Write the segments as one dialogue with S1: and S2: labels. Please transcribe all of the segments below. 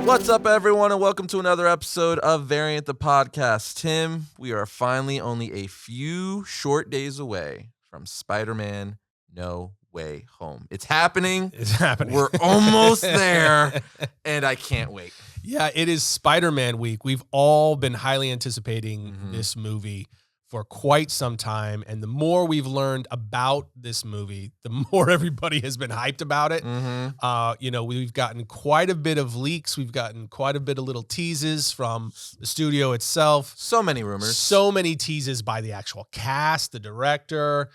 S1: What's up, everyone, and welcome to another episode of Variant the Podcast. Tim, we are finally only a few short days away from Spider-Man No Way Home. It's happening.
S2: It's happening.
S1: We're almost there, and I can't wait.
S2: Yeah, it is Spider-Man week. We've all been highly anticipating this movie for quite some time, and the more we've learned about this movie, the more everybody has been hyped about it. We've gotten quite a bit of leaks. We've gotten quite a bit of little teases from the studio itself.
S1: So many rumors.
S2: So many teases by the actual cast, the director,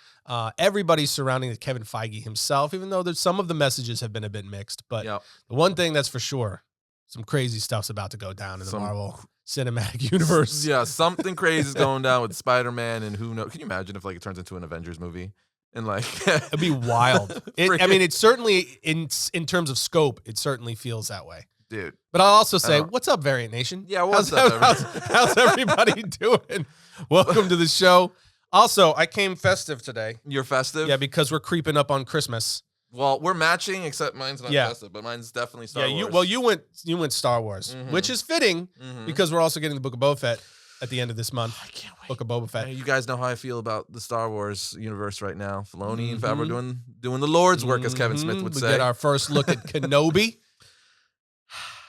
S2: everybody surrounding Kevin Feige himself, even though some of the messages have been a bit mixed. But the one thing that's for sure, some crazy stuff's about to go down in the Marvel Cinematic Universe.
S1: Yeah, something crazy is going down with Spider-Man, and who knows? Can you imagine if it turns into an Avengers movie? And
S2: it'd be wild. It certainly, in terms of scope, it certainly feels that way,
S1: dude.
S2: But I'll also say, what's up, Variant Nation?
S1: Yeah, what's up,
S2: how's everybody doing? Welcome to the show. Also, I came festive today.
S1: You're festive?
S2: Yeah, because we're creeping up on Christmas.
S1: Well, we're matching, except mine's not festive, but mine's definitely Star Wars.
S2: You went Star Wars, which is fitting because we're also getting the Book of Boba Fett at the end of this month.
S1: I can't wait.
S2: Book of Boba Fett.
S1: Hey, you guys know how I feel about the Sar Wars universe right now. Filoni and Favreau doing the Lord's work, as Kevin Smith would say.
S2: We get our first look at Kenobi.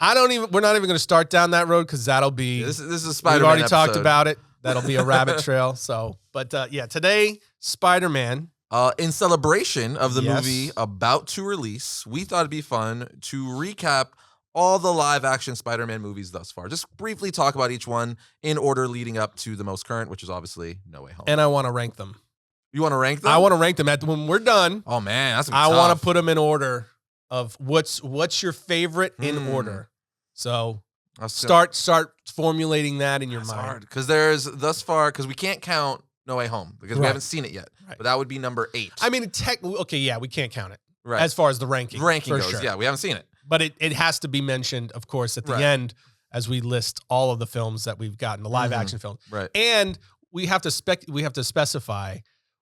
S2: We're not even going to start down that road because that'll be.
S1: This is a Spider-Man.
S2: We've already
S1: episode.
S2: talked about it. That'll be a rabbit trail. So, but today Spider-Man.
S1: In celebration of the movie about to release, we thought it'd be fun to recap all the live-action Spider-Man movies thus far. Just briefly talk about each one in order leading up to the most current, which is obviously No Way Home.
S2: And I want to rank them.
S1: You want to rank them?
S2: I want to rank them when we're done.
S1: Oh man, that's
S2: I want to put them in order of what's your favorite in order. So start formulating that in your mind.
S1: Because there's thus far, because we can't count No Way Home because we haven't seen it yet.
S2: Right.
S1: But that would be number 8.
S2: I mean, we can't count it.
S1: Right.
S2: As far as the ranking
S1: goes,
S2: sure.
S1: Yeah, we haven't seen it.
S2: But it has to be mentioned, of course, at the end as we list all of the films that we've gotten, the live action films.
S1: Right.
S2: And we have to specify.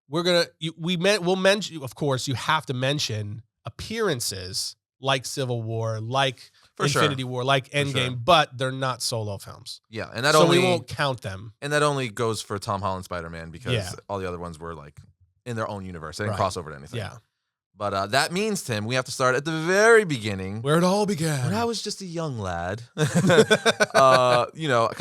S2: We'll mention, of course, you have to mention appearances like Civil War, like Infinity War, like Endgame, but they're not solo films.
S1: Yeah, and
S2: we won't count them.
S1: And that only goes for Tom Holland Spider-Man because all the other ones were like in their own universe. They didn't cross over to anything.
S2: Yeah.
S1: But that means, Tim, we have to start at the very beginning.
S2: Where it all began.
S1: When I was just a young lad. Kind of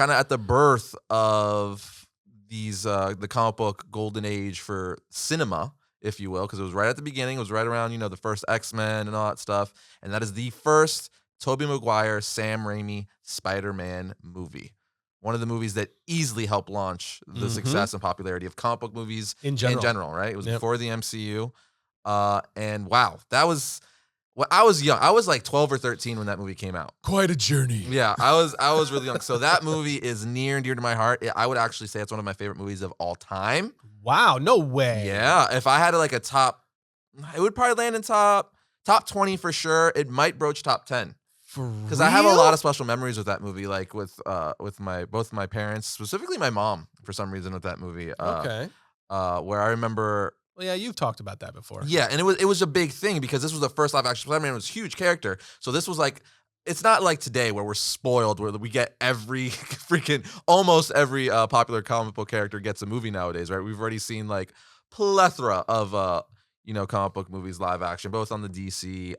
S1: at the birth of these, the comic book golden age for cinema, if you will, because it was right at the beginning. It was right around, the first X-Men and all that stuff. And that is the first Tobey Maguire, Sam Raimi Spider-Man movie. One of the movies that easily helped launch the success and popularity of comic book movies in general, right? It was before the MCU. And wow, that was when I was young. I was like 12 or 13 when that movie came out.
S2: Quite a journey.
S1: Yeah, I was really young. So that movie is near and dear to my heart. I would actually say it's one of my favorite movies of all time.
S2: Wow, no way.
S1: Yeah, if I had a top, it would probably land in top 20 for sure. It might broach top 10. Because I have a lot of special memories with that movie, like with both my parents, specifically my mom, for some reason with that movie. Where I remember.
S2: Well, yeah, you've talked about that before.
S1: Yeah, and it was a big thing because this was the first live action Spider-Man. It was a huge character, so this was like. It's not like today where we're spoiled, where we get almost every popular comic book character gets a movie nowadays, right? We've already seen like plethora of comic book movies live action, both on the DC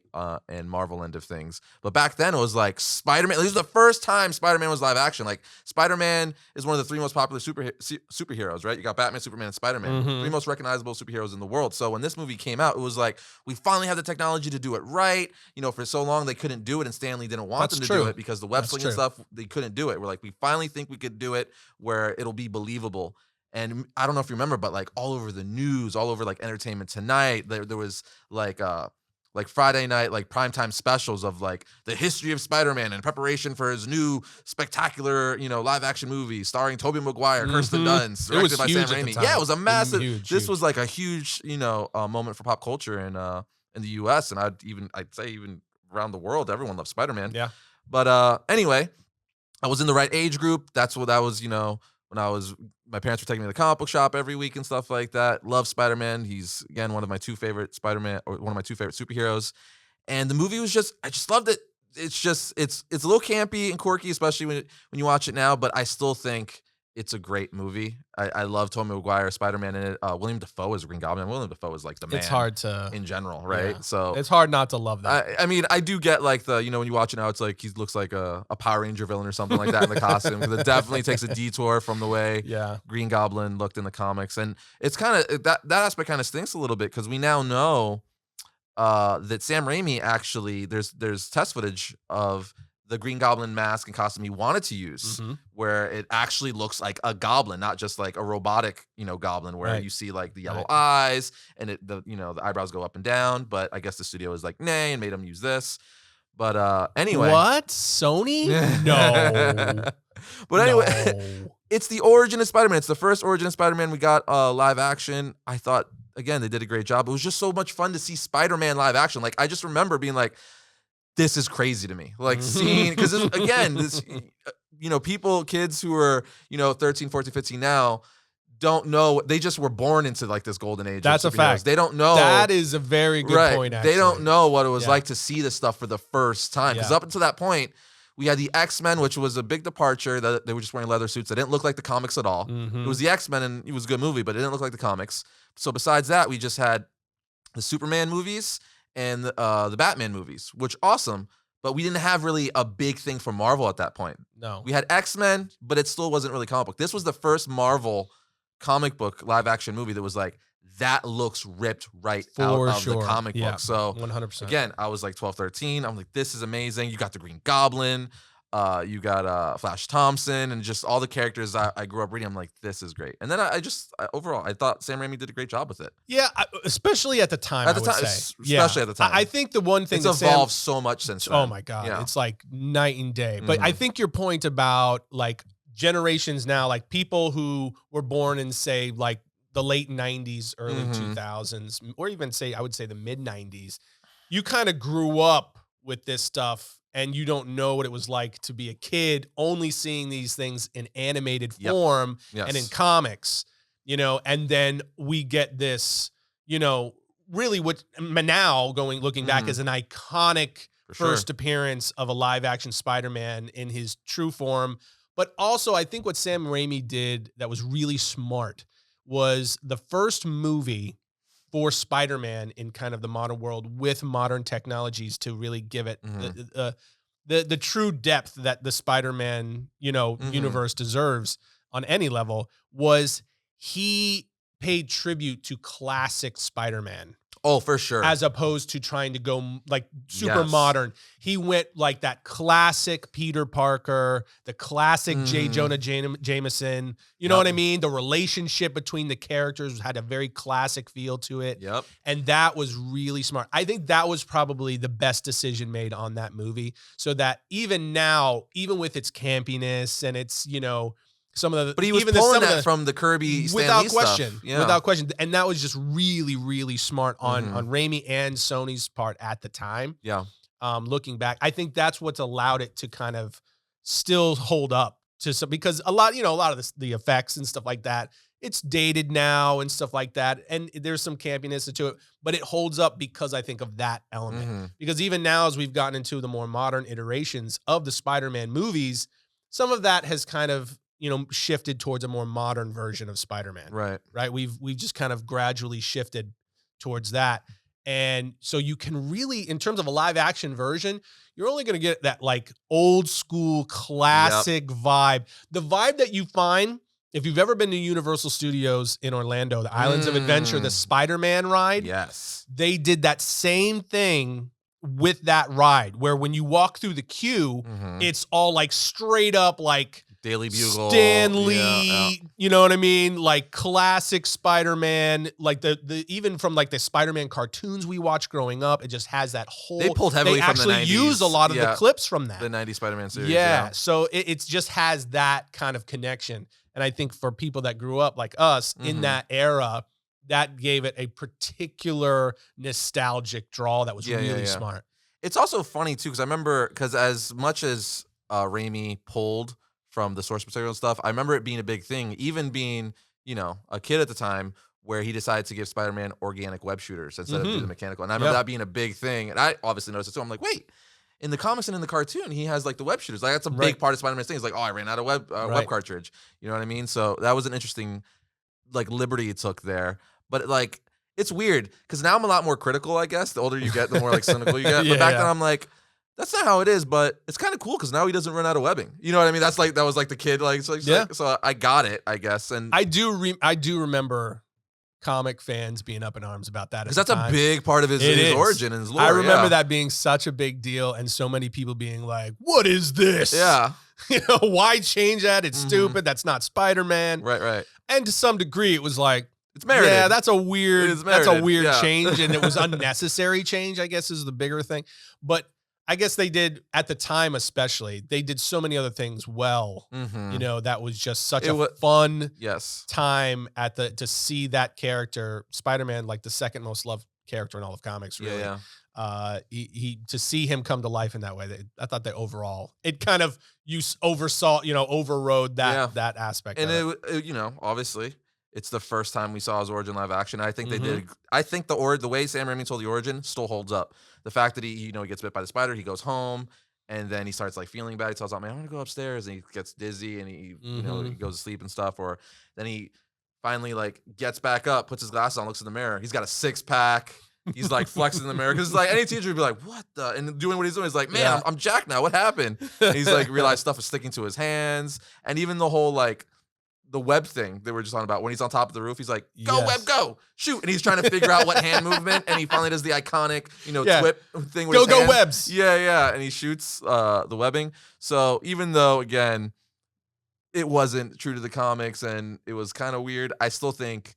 S1: and Marvel end of things. But back then it was like Spider-Man. This was the first time Spider-Man was live action. Like Spider-Man is one of the 3 most popular superheroes, right? You got Batman, Superman, and Spider-Man, 3 most recognizable superheroes in the world. So when this movie came out, it was like we finally have the technology to do it right. For so long they couldn't do it, and Stan Lee didn't want them to do it because the web sling and stuff, they couldn't do it. We're like, we finally think we could do it where it'll be believable. And I don't know if you remember, but like all over the news, all over like Entertainment Tonight, there was like Friday night, like primetime specials of like the history of Spider-Man in preparation for his new spectacular, live action movie starring Tobey Maguire, Kirsten Dunst, directed by Sam Raimi. Yeah, it was a massive. This was like a huge, moment for pop culture in the U.S. and I'd say even around the world. Everyone loves Spider-Man.
S2: Yeah.
S1: But anyway, I was in the right age group. That's what that was. My parents were taking me to the comic book shop every week and stuff like that. Love Spider-Man. He's, again, one of my 2 favorite Spider-Man, or one of my 2 favorite superheroes. And the movie was I just loved it. it's just it's a little campy and quirky, especially when you watch it now. But I still think it's a great movie. I love Tobey Maguire, Spider-Man in it. William Dafoe is Green Goblin. William Dafoe is like the man.
S2: It's hard to
S1: in general, right?
S2: Yeah.
S1: So
S2: it's hard not to love that.
S1: I mean, I do get like when you watch it now, it's like he looks like a Power Ranger villain or something like that in the costume. Because it definitely takes a detour from the way Green Goblin looked in the comics, and it's kind of that aspect kind of stinks a little bit because we now know that Sam Raimi actually there's test footage of the Green Goblin mask and costume he wanted to use, where it actually looks like a goblin, not just like a robotic, goblin, where you see like the yellow eyes and the eyebrows go up and down. But I guess the studio was like, nay, and made him use this. But anyway,
S2: what? Sony? No.
S1: But anyway, it's the origin of Spider-Man. It's the first origin of Spider-Man we got live action. I thought again they did a great job. It was just so much fun to see Spider-Man live action. Like I just remember being like, this is crazy to me. Like seeing, because again, this, kids who are, 13, 14, 15 now don't know. They just were born into like this golden age.
S2: That's a fact.
S1: They don't know.
S2: That is a very good point, actually.
S1: They don't know what it was like to see this stuff for the first time. Because up until that point, we had the X-Men, which was a big departure. That they were just wearing leather suits. They didn't look like the comics at all. It was the X-Men, and it was a good movie, but it didn't look like the comics. So besides that, we just had the Superman movies and the Batman movies, which awesome, but we didn't have really a big thing for Marvel at that point.
S2: No.
S1: We had X-Men, but it still wasn't really comic book. This was the first Marvel comic book live action movie that was like, that looks ripped right out of the comic book. So
S2: 100%.
S1: Again, I was like 12, 13. I'm like, this is amazing. You got the Green Goblin. You got Flash Thompson, and just all the characters I grew up reading. I'm like, this is great. And then overall, I thought Sam Raimi did a great job with it.
S2: Yeah, especially at the time.
S1: Especially at the time.
S2: I think the one thing
S1: it's evolved so much since then.
S2: Oh my god, it's like night and day. But I think your point about like generations now, like people who were born in say like the late 90s, early 2000s, or even I would say the mid 90s, you kind of grew up with this stuff. And you don't know what it was like to be a kid only seeing these things in animated form and in comics, and then we get this, really what now looking back as an iconic first appearance of a live action Spider-Man in his true form. But also I think what Sam Raimi did that was really smart was the first movie for Spider-Man in kind of the modern world with modern technologies to really give it the true depth that the Spider-Man, universe deserves on any level, was he paid tribute to classic Spider-Man.
S1: Oh, for sure.
S2: As opposed to trying to go like super modern. He went like that classic Peter Parker, the classic J. Jonah Jameson. You know what I mean? The relationship between the characters had a very classic feel to it.
S1: Yep.
S2: And that was really smart. I think that was probably the best decision made on that movie. So that even now, even with its campiness and its, some of the,
S1: but he was pulling that from the Kirby Stan Lee stuff.
S2: Without question. And that was just really, really smart on Raimi and Sony's part at the time.
S1: Yeah.
S2: Looking back, I think that's what's allowed it to kind of still hold up to some, because a lot of the effects and stuff like that, it's dated now and stuff like that. And there's some campiness to it, but it holds up because I think of that element. Because even now, as we've gotten into the more modern iterations of the Spider-Man movies, some of that has kind of, shifted towards a more modern version of Spider-Man. Right. We've just kind of gradually shifted towards that. And so you can really, in terms of a live action version, you're only going to get that like old school classic vibe. The vibe that you find if you've ever been to Universal Studios in Orlando, the Islands of Adventure, the Spider-Man ride.
S1: Yes.
S2: They did that same thing with that ride, where when you walk through the queue, it's all like straight up like
S1: Daily Bugle,
S2: Stan Lee, you know what I mean? Like classic Spider-Man, like the even from like the Spider-Man cartoons we watched growing up, it just has that whole.
S1: They pulled heavily from the 90s.
S2: They actually use a lot of the clips from that.
S1: The 90s Spider-Man series.
S2: Yeah, so it just has that kind of connection. And I think for people that grew up like us in that era, that gave it a particular nostalgic draw that was really smart.
S1: It's also funny too, because I remember, because as much as Raimi pulled from the source material and stuff, I remember it being a big thing, even being, a kid at the time, where he decided to give Spider-Man organic web shooters instead of doing the mechanical. And I remember that being a big thing. And I obviously noticed it too. I'm like, wait, in the comics and in the cartoon, he has like the web shooters. Like that's a big part of Spider-Man's thing. He's like, oh, I ran out of web cartridge. You know what I mean? So that was an interesting like liberty he took there. But like it's weird because now I'm a lot more critical. I guess the older you get, the more like cynical you get. But back then I'm like, that's not how it is. But it's kind of cool because now he doesn't run out of webbing. You know what I mean? That's like that was like the kid. Like so I got it. I guess. And
S2: I do remember comic fans being up in arms about that
S1: because that's a big part of his origin and his lore.
S2: I remember that being such a big deal and so many people being like, what is this?
S1: Yeah.
S2: You know, why change that? It's stupid. That's not Spider-Man.
S1: Right.
S2: And to some degree it was like,
S1: it's merited.
S2: Yeah, that's a weird change and it was unnecessary change, I guess is the bigger thing. But I guess they did at the time, especially they did so many other things well. You know, that was just such a fun time to see that character, Spider-Man, like the second most loved character in all of comics. Really, he to see him come to life in that way. I thought that overall, it kind of overrode that aspect.
S1: And it, you know, obviously. It's the first time we saw his origin live action. I think they did. I think the way Sam Raimi told the origin still holds up. The fact that he gets bit by the spider, he goes home, and then he starts like feeling bad. He tells out, "Man, I'm gonna go upstairs," and he gets dizzy, and he he goes to sleep and stuff. Or then he finally like gets back up, puts his glasses on, looks in the mirror. He's got a 6-pack. He's like flexing in the mirror because like any teacher would be like, "What the?" And doing what he's doing, he's like, "Man, I'm jacked now. What happened?" And he's like realized stuff is sticking to his hands, and even the whole like. The web thing that we're just talking about when he's on top of the roof, he's like, "Go web, go shoot!" And he's trying to figure out what hand movement, and he finally does the iconic, twip thing. With
S2: go webs.
S1: Yeah, and he shoots the webbing. So even though again, it wasn't true to the comics and it was kind of weird, I think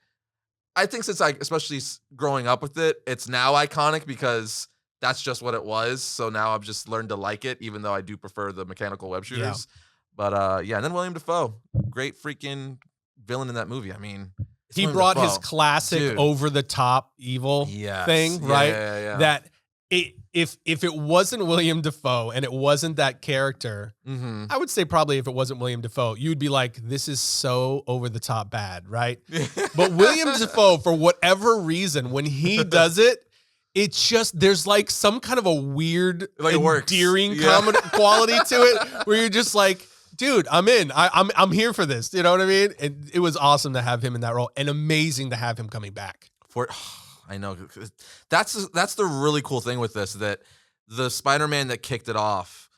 S1: since especially growing up with it, it's now iconic because that's just what it was. So now I've just learned to like it, even though I do prefer the mechanical web shooters. Yeah. But and then William Dafoe, great freaking villain in that movie. I mean,
S2: he brought his classic over the top evil thing, right?
S1: Yeah.
S2: That if it wasn't William Dafoe and it wasn't that character, I would say probably if it wasn't William Dafoe, you'd be like, this is so over the top bad, right? But William Dafoe, for whatever reason, when he does it, it's just there's like some kind of a weird, endearing quality to it, where you're just like, dude, I'm in. I'm here for this. You know what I mean? And it was awesome to have him in that role, and amazing to have him coming back.
S1: I know that's the really cool thing with this, that the Spider-Man that kicked it off,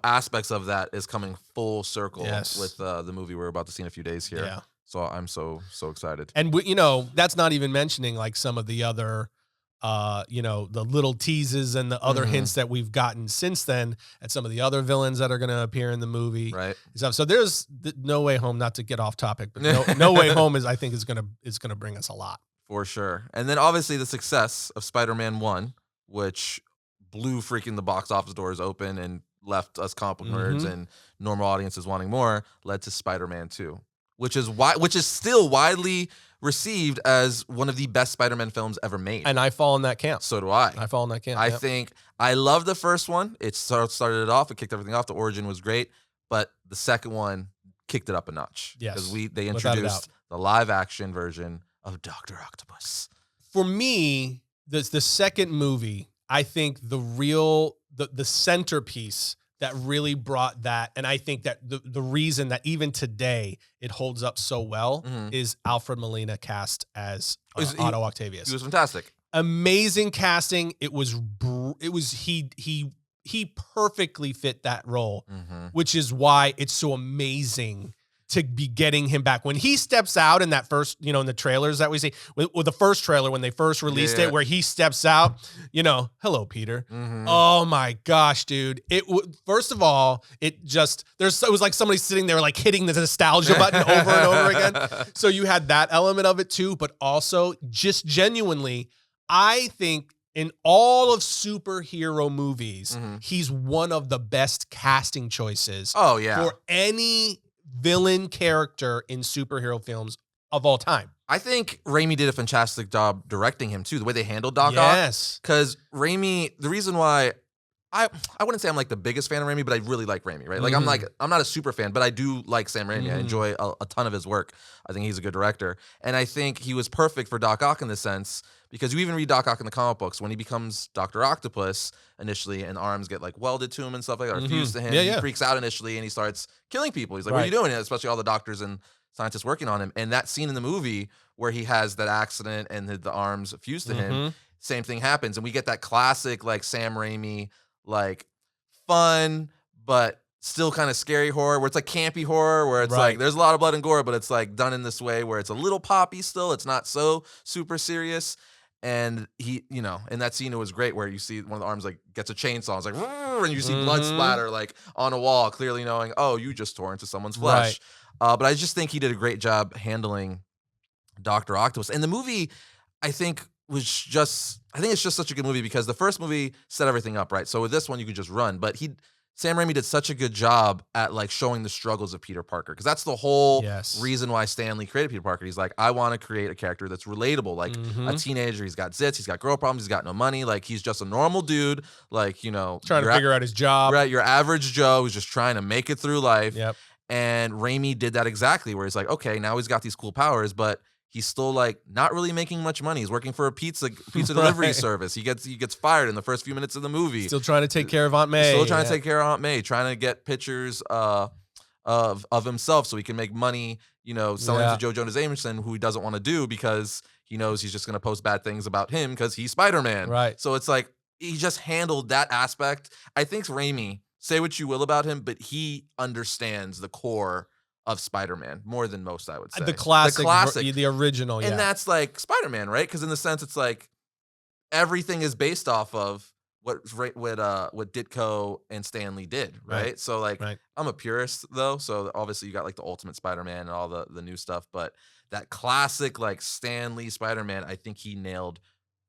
S1: aspects of that is coming full circle with the movie we're about to see in a few days here. Yeah. So I'm so excited.
S2: And that's not even mentioning like some of the other. The little teases and the other hints that we've gotten since then at some of the other villains that are going to appear in the movie.
S1: Right.
S2: So there's No Way Home, not to get off topic, but No Way Home is going to bring us a lot.
S1: For sure. And then obviously the success of Spider-Man 1, which blew freaking the box office doors open and left us comic book nerds and normal audiences wanting more, led to Spider-Man 2, which is still widely received as one of the best Spider-Man films ever made.
S2: And I fall in that camp.
S1: So do I.
S2: I fall in that camp.
S1: I think I love the first one. It started it off. It kicked everything off. The origin was great. But the second one kicked it up a notch.
S2: Yes.
S1: Because they introduced the live action version of Dr. Octopus.
S2: For me, the second movie, I think the centerpiece that really brought that, and I think that the reason that even today it holds up so well is Alfred Molina cast as Otto Octavius.
S1: He was fantastic.
S2: Amazing casting. He perfectly fit that role, which is why it's so amazing to be getting him back. When he steps out in that first, in the trailers that we see, with the first trailer, when they first released it, where he steps out, hello, Peter. Oh my gosh, dude. First of all, it was like somebody sitting there like hitting the nostalgia button over and over again. So you had that element of it too, but also just genuinely, I think in all of superhero movies, he's one of the best casting choices for any villain character in superhero films of all time.
S1: I think Raimi did a fantastic job directing him too, the way they handled Doc Ock.
S2: Yes.
S1: Because Raimi, the reason why I wouldn't say I'm like the biggest fan of Raimi, but I really like Raimi, right? Like I'm not a super fan, but I do like Sam Raimi. I enjoy a ton of his work. I think he's a good director. And I think he was perfect for Doc Ock in this sense because you even read Doc Ock in the comic books when he becomes Dr. Octopus initially, and arms get like welded to him and stuff like that, or fused to him.
S2: Yeah,
S1: he
S2: yeah.
S1: freaks out initially and he starts killing people. He's like, "What are you doing?" And especially all the doctors and scientists working on him. And that scene in the movie where he has that accident and the arms fused to him, same thing happens, and we get that classic like Sam Raimi like fun but still kind of scary horror, where it's like campy horror, where it's like there's a lot of blood and gore, but it's like done in this way where it's a little poppy still. It's not so super serious. And he, you know, in that scene, it was great where you see one of the arms like gets a chainsaw. It's like, and you see blood splatter like on a wall, clearly knowing, oh, you just tore into someone's flesh. But I just think he did a great job handling Dr. Octopus. And the movie, I think, I think it's just such a good movie because the first movie set everything up, right? So with this one, you could just run. But Sam Raimi did such a good job at like showing the struggles of Peter Parker, because that's the whole reason why Stan Lee created Peter Parker. He's like, I want to create a character that's relatable, like a teenager. He's got zits, he's got girl problems, he's got no money. Like he's just a normal dude, like, you know,
S2: trying to figure out his job.
S1: Right, your average Joe who's just trying to make it through life. And Raimi did that exactly, where he's like, okay, now he's got these cool powers, but he's still like not really making much money. He's working for a pizza delivery service. He gets fired in the first few minutes of the movie.
S2: Still trying to take care of Aunt May.
S1: Still trying to take care of Aunt May. Trying to get pictures of himself so he can make money. You know, selling to Joe Jonas Jameson, who he doesn't want to do because he knows he's just going to post bad things about him because he's Spider-Man.
S2: Right.
S1: So it's like he just handled that aspect. I think Raimi, say what you will about him, but he understands the core of Spider-Man more than most, I would say.
S2: The classic, the original,
S1: and that's like Spider-Man, right? Because in the sense, it's like everything is based off of what Ditko and Stan Lee did, right? So like, I'm a purist though, so obviously you got like the Ultimate Spider-Man and all the new stuff, but that classic like Stan Lee Spider-Man, I think he nailed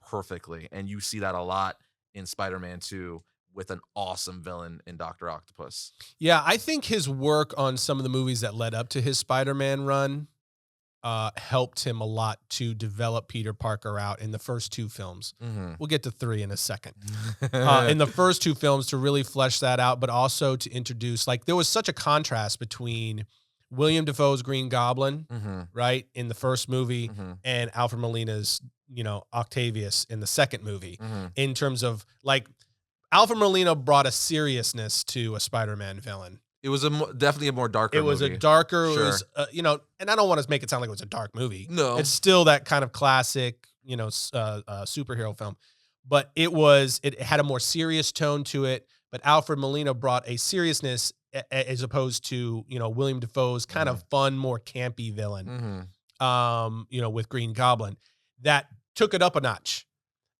S1: perfectly, and you see that a lot in Spider-Man 2. With an awesome villain in Dr. Octopus.
S2: Yeah, I think his work on some of the movies that led up to his Spider-Man run helped him a lot to develop Peter Parker out in the first two films. We'll get to 3 in a second. In the first two films to really flesh that out, but also to introduce, like, there was such a contrast between William Dafoe's Green Goblin, right, in the first movie, and Alfred Molina's, you know, Octavius in the second movie, in terms of, like, Alfred Molina brought a seriousness to a Spider-Man villain.
S1: It was definitely a more darker movie.
S2: It was a darker, it was, you know, and I don't want to make it sound like it was a dark movie.
S1: No.
S2: It's still that kind of classic, you know, superhero film. But it had a more serious tone to it. But Alfred Molina brought a seriousness as opposed to, you know, William Dafoe's kind of fun, more campy villain, you know, with Green Goblin. That took it up a notch.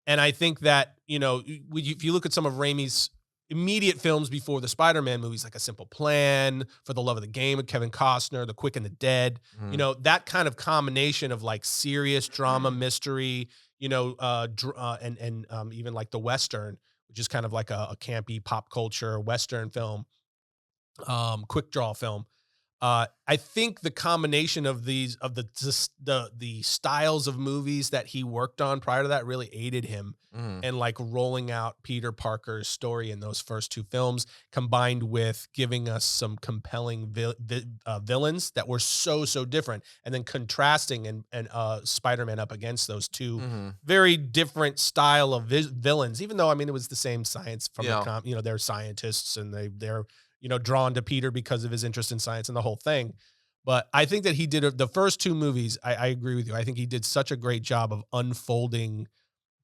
S2: And I think that, you know, if you look at some of Raimi's immediate films before the Spider-Man movies, like A Simple Plan, For the Love of the Game with Kevin Costner, The Quick and the Dead, you know, that kind of combination of like serious drama, mystery, you know, and even like The Western, which is kind of like a campy pop culture Western film, quick draw film. I think the combination of the styles of movies that he worked on prior to that really aided him in like rolling out Peter Parker's story in those first two films, combined with giving us some compelling villains that were so different, and then contrasting and Spider-Man up against those two very different style of villains. Even though, I mean, it was the same science from the you know, they're scientists and they're you know, drawn to Peter because of his interest in science and the whole thing. But I think that he did the first two movies. I agree with you. I think he did such a great job of unfolding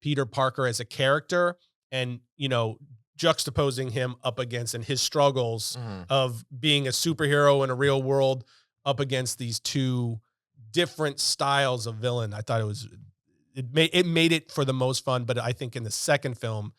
S2: Peter Parker as a character and, you know, juxtaposing him up against and his struggles of being a superhero in a real world up against these two different styles of villain. I thought it made it for the most fun. But I think in the second film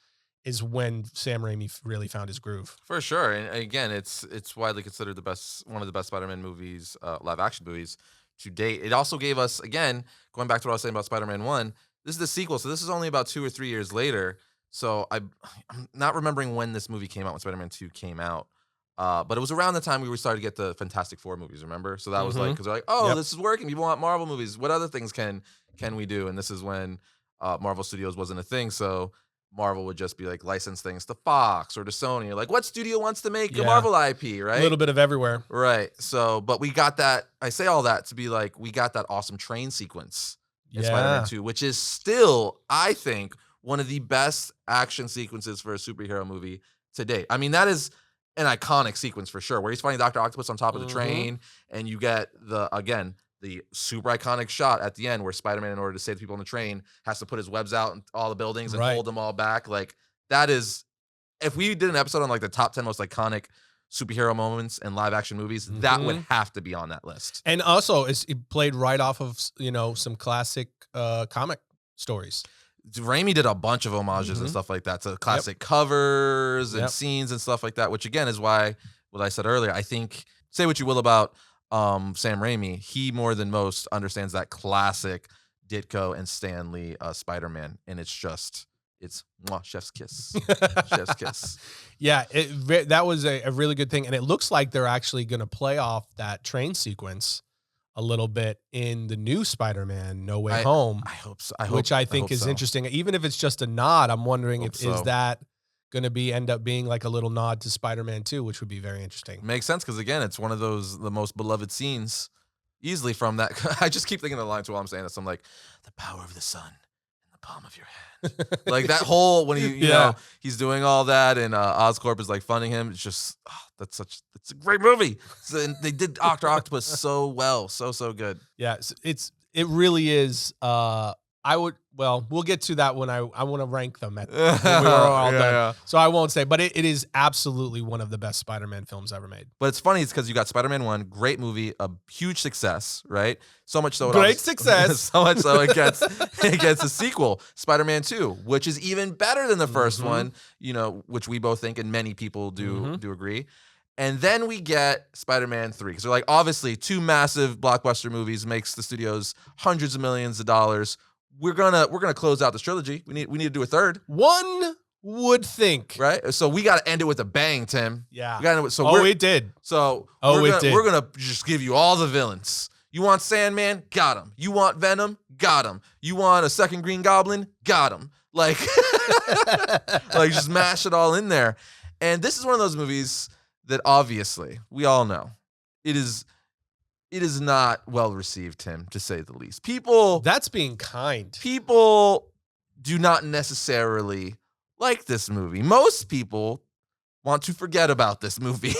S2: is when Sam Raimi really found his groove. For sure. And again, it's widely considered one of the best Spider-Man movies, live action movies to date. It also gave us, again, going back to what I was saying about Spider-Man 1, this is the sequel. So this is only about 2 or 3 years later. So I'm not remembering when this movie came out, when Spider-Man 2 came out. But it was around the time we were starting to get the Fantastic Four movies, remember? So that was like, because they're like, oh, this is working. People want Marvel movies. What other things can we do? And this is when Marvel Studios wasn't a thing. So Marvel would just be like license things to Fox or to Sony. Like, what studio wants to make a Marvel IP, right? A little bit of everywhere.
S1: Right. So, but we got that. I say all that to be like, we got that awesome train sequence in
S2: Yeah.
S1: Spider-Man 2, which is still, I think, one of the best action sequences for a superhero movie to date. I mean, that is an iconic sequence for sure, where he's fighting Dr. Octopus on top of the train, and you get the super iconic shot at the end where Spider-Man, in order to save the people on the train, has to put his webs out in all the buildings and hold them all back. Like, that is, if we did an episode on like the top 10 most iconic superhero moments in live action movies, that would have to be on that list.
S2: And also, it played right off of, some classic comic stories.
S1: Raimi did a bunch of homages and stuff like that to classic covers and scenes and stuff like that, which again is why, what I said earlier, I think, say what you will about Sam Raimi, he more than most understands that classic Ditko and Stan Lee Spider-Man, and it's mwah, chef's kiss. Chef's kiss.
S2: Yeah, that was a really good thing, and it looks like they're actually going to play off that train sequence a little bit in the new Spider-Man No Way Home.
S1: I hope so.
S2: Which I think is interesting. Even if it's just a nod, I'm wondering is that going to end up being like a little nod to Spider-Man 2, which would be very interesting.
S1: Makes sense, because again, it's one of the most beloved scenes easily from that. I just keep thinking the lines while I'm saying this. I'm like, the power of the sun in the palm of your hand. Like that whole, when you know, he's doing all that and Oscorp is like funding him. It's just, it's a great movie. So, and they did Dr. Octopus so well. So good.
S2: Yeah, it really is. We'll get to that when I want to rank them when we were all done. Yeah. So I won't say, but it is absolutely one of the best Spider-Man films ever made.
S1: But it's funny, it's because you got Spider-Man 1, great movie, a huge success, right? So much so
S2: great success.
S1: So much so it gets a sequel, Spider-Man 2, which is even better than the first one, which we both think and many people do agree. And then we get Spider-Man 3, because they're like, obviously, 2 massive blockbuster movies makes the studios hundreds of millions of dollars. We're gonna close out this trilogy. We need to do a third.
S2: One would think,
S1: right? So we got to end it with a bang, Tim.
S2: Yeah.
S1: We
S2: did.
S1: So we're gonna just give you all the villains. You want Sandman? Got him. You want Venom? Got him. You want a second Green Goblin? Got him. Like, like just mash it all in there. And this is one of those movies that obviously we all know it is not well received, Tim, to say the least.
S2: That's being kind.
S1: People do not necessarily like this movie. Most people want to forget about this movie.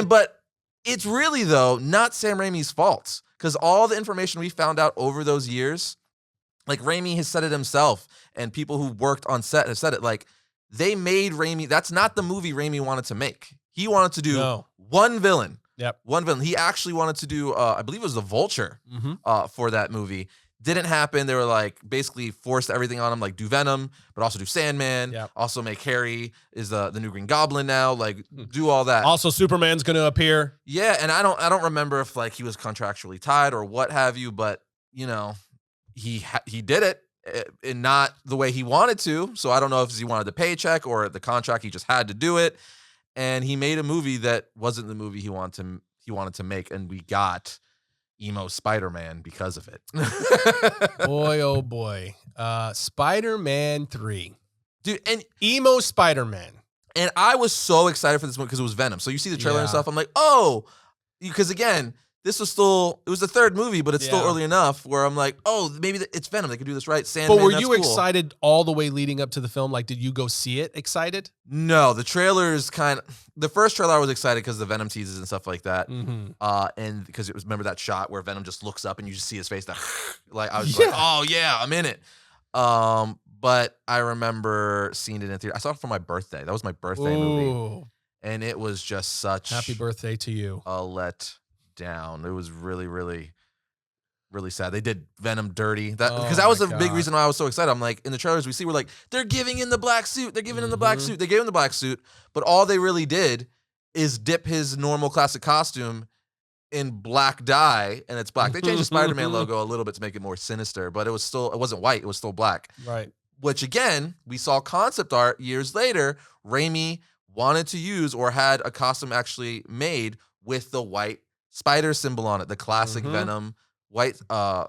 S1: But it's really, though, not Sam Raimi's fault, because all the information we found out over those years, like Raimi has said it himself, and people who worked on set have said it, like, they made Raimi, that's not the movie Raimi wanted to make. He wanted to do one villain.
S2: Yep.
S1: One villain. He actually wanted to do, I believe it was the Vulture for that movie. Didn't happen. They were like basically forced everything on him, like do Venom, but also do Sandman.
S2: Yep.
S1: Also make Harry is the new Green Goblin now. Like do all that.
S2: Also, Superman's going to appear.
S1: Yeah, and I don't remember if like he was contractually tied or what have you, but he did it and not the way he wanted to. So I don't know if he wanted the paycheck or the contract. He just had to do it. And he made a movie that wasn't the movie he wanted to make, and we got emo Spider-Man because of it.
S2: Boy, oh boy. Spider-Man 3.
S1: Dude, and
S2: emo Spider-Man.
S1: And I was so excited for this movie because it was Venom. So you see the trailer and stuff, I'm like, oh, because again, it was the third movie, but it's still early enough where I'm like, oh, maybe it's Venom. They could do this right. Sandman,
S2: but were you excited all the way leading up to the film? Like, did you go see it excited?
S1: No, the first trailer I was excited because the Venom teases and stuff like that. And because it was, remember that shot where Venom just looks up and you just see his face. Like, I was like, oh yeah, I'm in it. But I remember seeing it in theater. I saw it for my birthday. That was my birthday movie. And it was just such
S2: happy birthday to you.
S1: A let down. It was really, really, really sad. They did Venom dirty. Because that was the big reason why I was so excited. I'm like, in the trailers we see, we're like, they're giving in the black suit. They're giving in the black suit. They gave him the black suit, but all they really did is dip his normal classic costume in black dye, and it's black. They changed the Spider-Man logo a little bit to make it more sinister, but it wasn't white. It was still black.
S2: Right.
S1: Which again, we saw concept art years later. Raimi wanted to use or had a costume actually made with the white spider symbol on it, the classic Venom white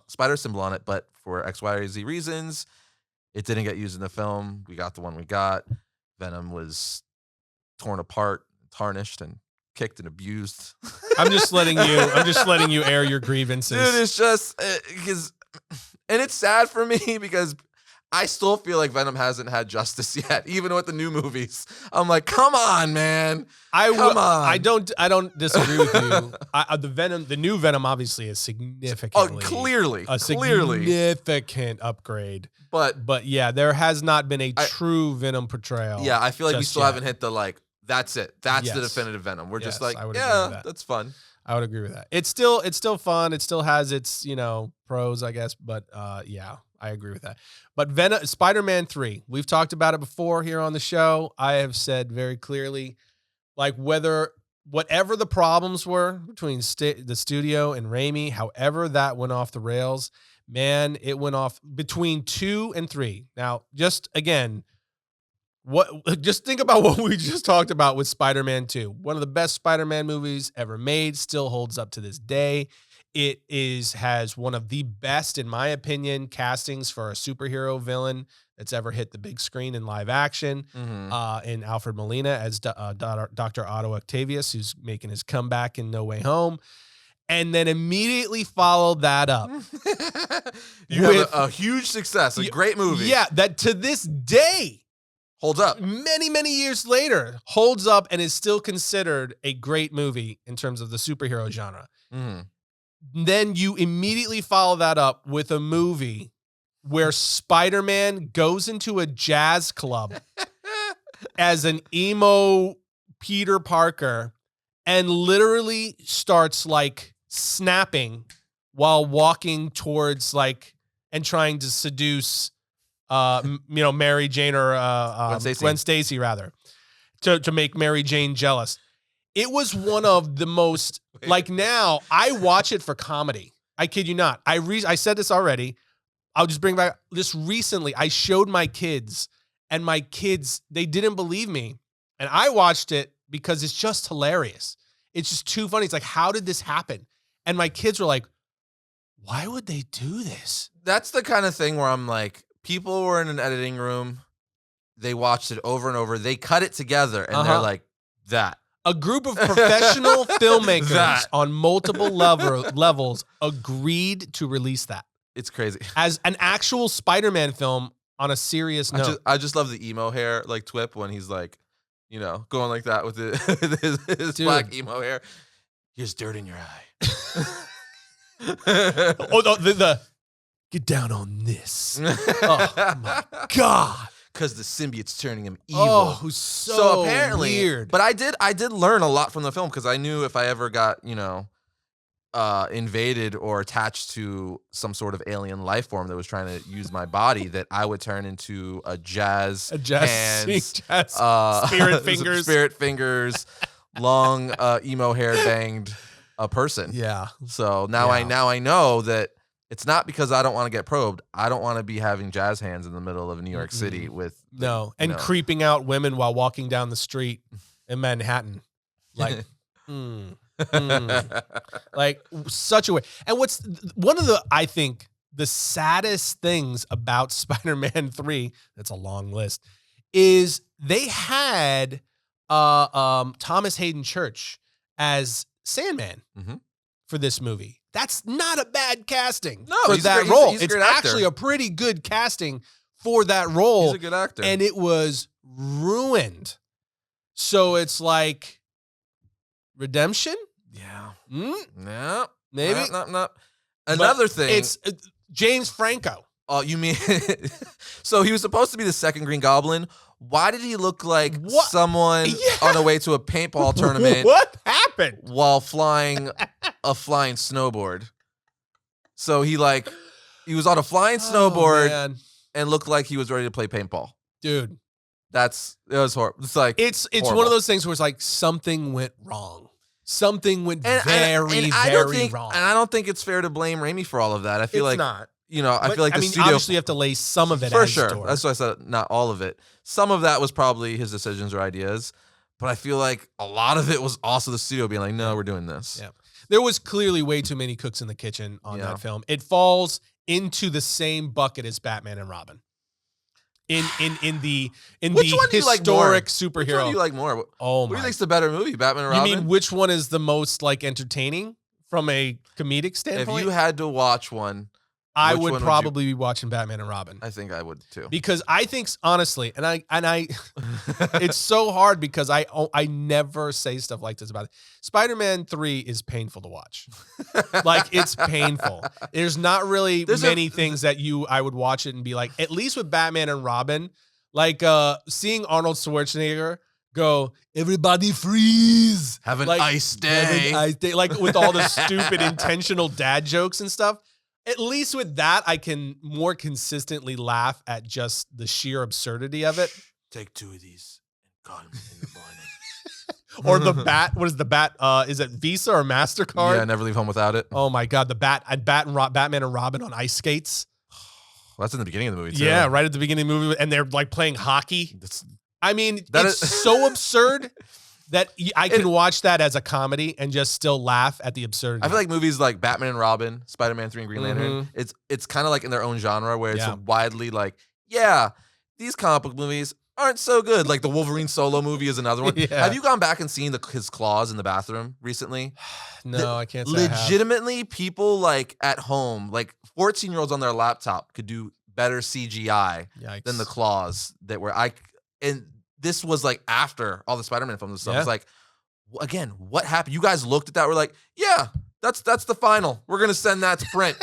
S1: spider symbol on it, but for X, Y, or Z reasons, it didn't get used in the film. We got the one we got. Venom was torn apart, tarnished, and kicked and abused.
S2: I'm just letting you air your grievances.
S1: Dude, it's just because and it's sad for me because I still feel like Venom hasn't had justice yet, even with the new movies. I'm like, come on, man. Come on.
S2: I don't disagree with you. The new Venom obviously is significantly,
S1: clearly,
S2: significant upgrade. But yeah, there has not been a true Venom portrayal.
S1: Yeah, I feel like we still
S2: yet.
S1: haven't hit the like. That's it. That's the definitive Venom. We're just like, yeah, that's fun.
S2: I would agree with that. It's still fun. It still has its pros, I guess. But yeah, I agree with that. But Venom, Spider-Man 3, we've talked about it before here on the show. I have said very clearly, like whatever the problems were between the studio and Raimi, however that went off the rails, man, it went off between 2 and 3. Now, just again, just think about what we just talked about with Spider-Man 2. One of the best Spider-Man movies ever made, still holds up to this day. It has one of the best, in my opinion, castings for a superhero villain that's ever hit the big screen in live action. In Alfred Molina as Dr. Otto Octavius, who's making his comeback in No Way Home. And then immediately followed that up.
S1: You have a huge success, a great movie.
S2: Yeah, that to this day
S1: holds up.
S2: Many, many years later, holds up and is still considered a great movie in terms of the superhero genre. Then you immediately follow that up with a movie where Spider-Man goes into a jazz club as an emo Peter Parker and literally starts like snapping while walking towards and trying to seduce Mary Jane or Gwen Stacy rather to make Mary Jane jealous. It was one of the most now I watch it for comedy. I kid you not. I said this already. I'll just bring back this recently. I showed my kids and my kids, they didn't believe me. And I watched it because it's just hilarious. It's just too funny. It's like, how did this happen? And my kids were like, why would they do this?
S1: That's the kind of thing where I'm like, people were in an editing room. They watched it over and over. They cut it together and they're like, that.
S2: A group of professional filmmakers on multiple levels agreed to release that.
S1: It's crazy.
S2: As an actual Spider-Man film on a serious note.
S1: I just love the emo hair, like Twip, when he's like, going like that with his black emo hair. Here's dirt in your eye.
S2: The get down on this. Oh, my God.
S1: Because the symbiote's turning him evil.
S2: Oh, who's so
S1: apparently
S2: weird.
S1: But I did learn a lot from the film because I knew if I ever got, invaded or attached to some sort of alien life form that was trying to use my body, that I would turn into a jazz hands, spirit fingers, long emo hair banged person.
S2: Yeah.
S1: So now I know that it's not because I don't want to get probed. I don't want to be having jazz hands in the middle of New York City with
S2: creeping out women while walking down the street in Manhattan, like, like such a way. And what's one of I think the saddest things about Spider-Man 3? That's a long list. Is they had Thomas Hayden Church as Sandman for this movie. That's not a bad casting for that role. It's actually a pretty good casting for that role.
S1: He's a good actor.
S2: And it was ruined. So it's like redemption?
S1: Yeah.
S2: No. Maybe.
S1: No. Another thing.
S2: It's James Franco.
S1: Oh, you mean so he was supposed to be the second Green Goblin. Why did he look like someone on the way to a paintball tournament?
S2: What happened?
S1: While flying a flying snowboard. So he was on a flying snowboard and looked like he was ready to play paintball.
S2: Dude.
S1: It was horrible. It's like
S2: it's one of those things where it's like something went wrong. Something went very wrong.
S1: And I don't think it's fair to blame Raimi for all of that. I feel
S2: it's not.
S1: I feel like the studio
S2: obviously you have to lay some of it
S1: for
S2: as
S1: sure.
S2: door.
S1: That's why I said not all of it. Some of that was probably his decisions or ideas, but I feel like a lot of it was also the studio being like, "No, we're doing this."
S2: Yeah, there was clearly way too many cooks in the kitchen on that film. It falls into the same bucket as Batman and Robin. In the historic superhero.
S1: Which one do you like more?
S2: Oh my!
S1: What do you think's the better movie, Batman and Robin?
S2: You mean which one is the most entertaining from a comedic standpoint?
S1: If you had to watch one
S2: I
S1: Which
S2: would
S1: one
S2: probably be watching Batman and Robin.
S1: I think I would too.
S2: Because I think honestly, and I it's so hard because I never say stuff like this about it. Spider-Man 3 is painful to watch. Like it's painful. There's not really many things that I would watch it and be like, at least with Batman and Robin, like seeing Arnold Schwarzenegger go, everybody freeze.
S1: Have an
S2: like,
S1: ice day.
S2: Have an ice day. Like with all the stupid intentional dad jokes and stuff. At least with that, I can more consistently laugh at just the sheer absurdity of it.
S1: Take 2 of these and call them in the morning.
S2: Or the bat. What is the bat? Is it Visa or MasterCard?
S1: Yeah, never leave home without it.
S2: Oh my God, the Batman and Robin on ice skates.
S1: That's in the beginning of the movie too.
S2: Yeah, right at the beginning of the movie, and they're like playing hockey. I mean, it's
S1: is
S2: so absurd that I can watch that as a comedy and just still laugh at the absurdity.
S1: I feel like movies like Batman and Robin, Spider-Man 3 and Green Lantern, it's kind of like in their own genre where it's widely like, yeah, these comic book movies aren't so good. Like the Wolverine solo movie is another one.
S2: Yeah.
S1: Have you gone back and seen his claws in the bathroom recently?
S2: No, I can't say
S1: legitimately, people like at home, like 14-year-olds on their laptop could do better CGI than the claws that were and this was like after all the Spider-Man films and stuff. It's like, again, what happened? You guys looked at that, we're like, yeah, that's the final. We're gonna send that to print.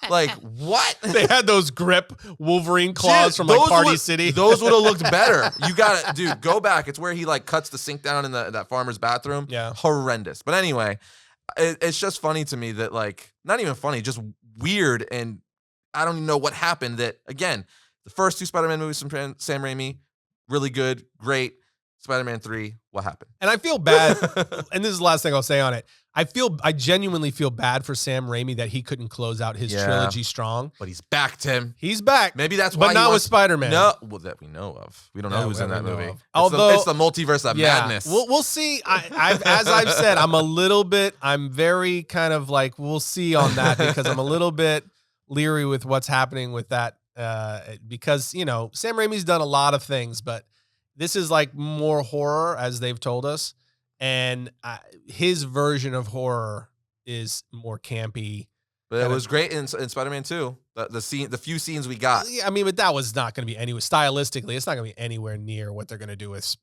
S1: Like, what?
S2: They had those grip Wolverine claws from like Party City.
S1: Those would have looked better. You got it, dude. Go back. It's where he like cuts the sink down in that farmer's bathroom.
S2: Yeah,
S1: horrendous. But anyway, it's just funny to me that like, not even funny, just weird, and I don't even know what happened. That again, the first 2 Spider-Man movies from Sam Raimi, really good, great. Spider-Man 3, what happened?
S2: And I feel bad, and this is the last thing I'll say on it. I genuinely feel bad for Sam Raimi that he couldn't close out his trilogy strong.
S1: But he's back, Tim.
S2: He's back.
S1: Maybe that's why.
S2: But not with Spider-Man.
S1: No, well, that we know of. We don't know who's in that movie.
S2: Although
S1: it's the multiverse of madness.
S2: We'll see. As I've said, I'm very kind of like, we'll see on that because I'm a little bit leery with what's happening with that. Because, you know, Sam Raimi's done a lot of things, but this is like more horror, as they've told us. And his version of horror is more campy.
S1: But it was great in Spider-Man 2. The few scenes we got.
S2: Yeah, I mean, but that was not going to be anywhere. Stylistically, it's not going to be anywhere near what they're going to do with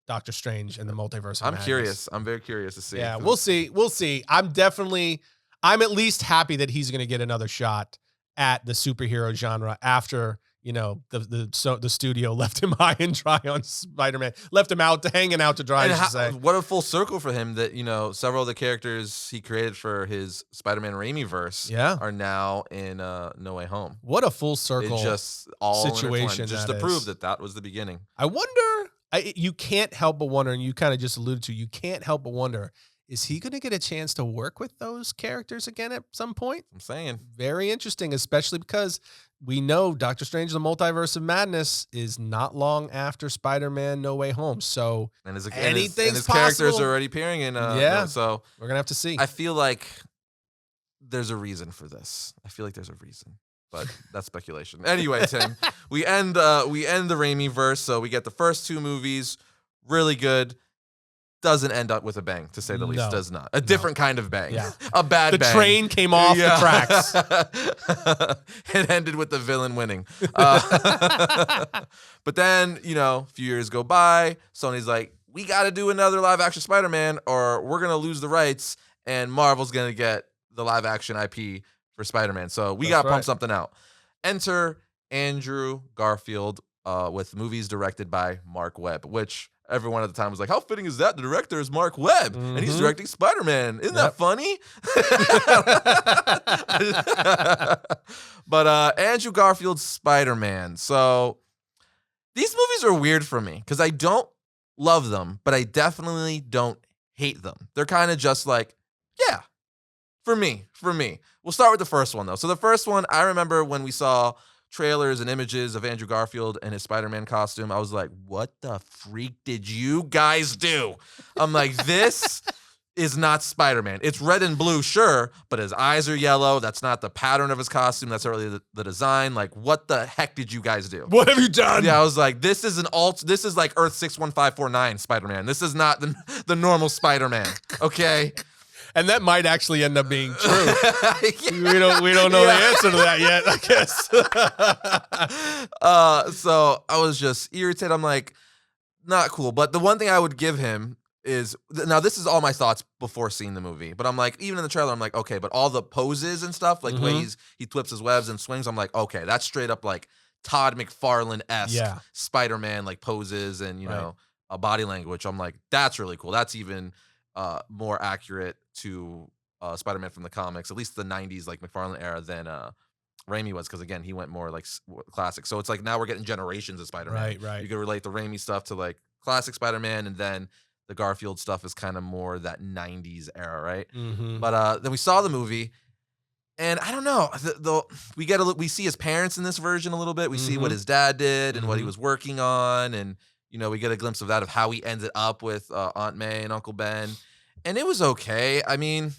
S2: Doctor Strange and the Multiverse of Madness.
S1: Curious. I'm very curious to see.
S2: Yeah, we'll see. We'll see. I'm at least happy that he's going to get another shot at the superhero genre after, you know, the studio left him high and dry on Spider-Man, left him hanging out to dry. I should say.
S1: What a full circle for him that, you know, several of the characters he created for his Spider-Man Raimi verse are now in No Way Home.
S2: What a full circle
S1: situation just to prove that was the beginning.
S2: I wonder, you can't help but wonder, and you kind of just alluded to, you can't help but wonder, is he going to get a chance to work with those characters again at some point?
S1: I'm saying.
S2: Very interesting, especially because we know Doctor Strange, the Multiverse of Madness is not long after Spider-Man No Way Home. So
S1: his characters are already appearing in so
S2: we're going to have to see.
S1: I feel like there's a reason for this. But that's speculation. Anyway, Tim, we end the Raimi verse. So we get the first 2 movies, really good. Doesn't end up with a bang, to say the least. Does not. A different kind of bang. Yeah. A bad bang.
S2: The train came off the tracks.
S1: It ended with the villain winning. But then, you know, a few years go by. Sony's like, we got to do another live-action Spider-Man or we're going to lose the rights, and Marvel's going to get the live-action IP for Spider-Man. So we got to pump something out. Enter Andrew Garfield with movies directed by Mark Webb, which... everyone at the time was like, how fitting is that? The director is Mark Webb, and he's directing Spider-Man. Isn't that funny? But Andrew Garfield's Spider-Man. So these movies are weird for me because I don't love them, but I definitely don't hate them. They're kind of just like, yeah, for me. We'll start with the first one, though. So the first one, I remember when we saw trailers and images of Andrew Garfield and his Spider-Man costume, I was like, what the freak did you guys do? I'm like, this is not Spider-Man. It's red and blue, sure, but his eyes are yellow. That's not the pattern of his costume. That's really the design. Like, what the heck did you guys do?
S2: What have you done?
S1: Yeah, I was like, this is this is like Earth 61549 Spider-Man. This is not the normal Spider-Man, okay?
S2: And that might actually end up being true. Yeah. We don't know the answer to that yet, I
S1: guess. So I was just irritated. I'm like, not cool. But the one thing I would give him is, now this is all my thoughts before seeing the movie, but I'm like, even in the trailer, I'm like, okay, but all the poses and stuff, like the way he flips his webs and swings, I'm like, okay, that's straight up like Todd McFarlane-esque Spider-Man like poses and, you know, body language. I'm like, that's really cool. That's even more accurate to Spider-Man from the comics, at least the 90s, like McFarlane era, than Raimi was, because again, he went more like classic. So it's like now we're getting generations of Spider-Man.
S2: Right.
S1: You can relate the Raimi stuff to like classic Spider-Man, and then the Garfield stuff is kind of more that 90s era, right? But then we saw the movie, and I don't know. We see his parents in this version a little bit. We see what his dad did and what he was working on, and you know, we get a glimpse of that, of how he ended up with Aunt May and Uncle Ben, and it was okay. I mean,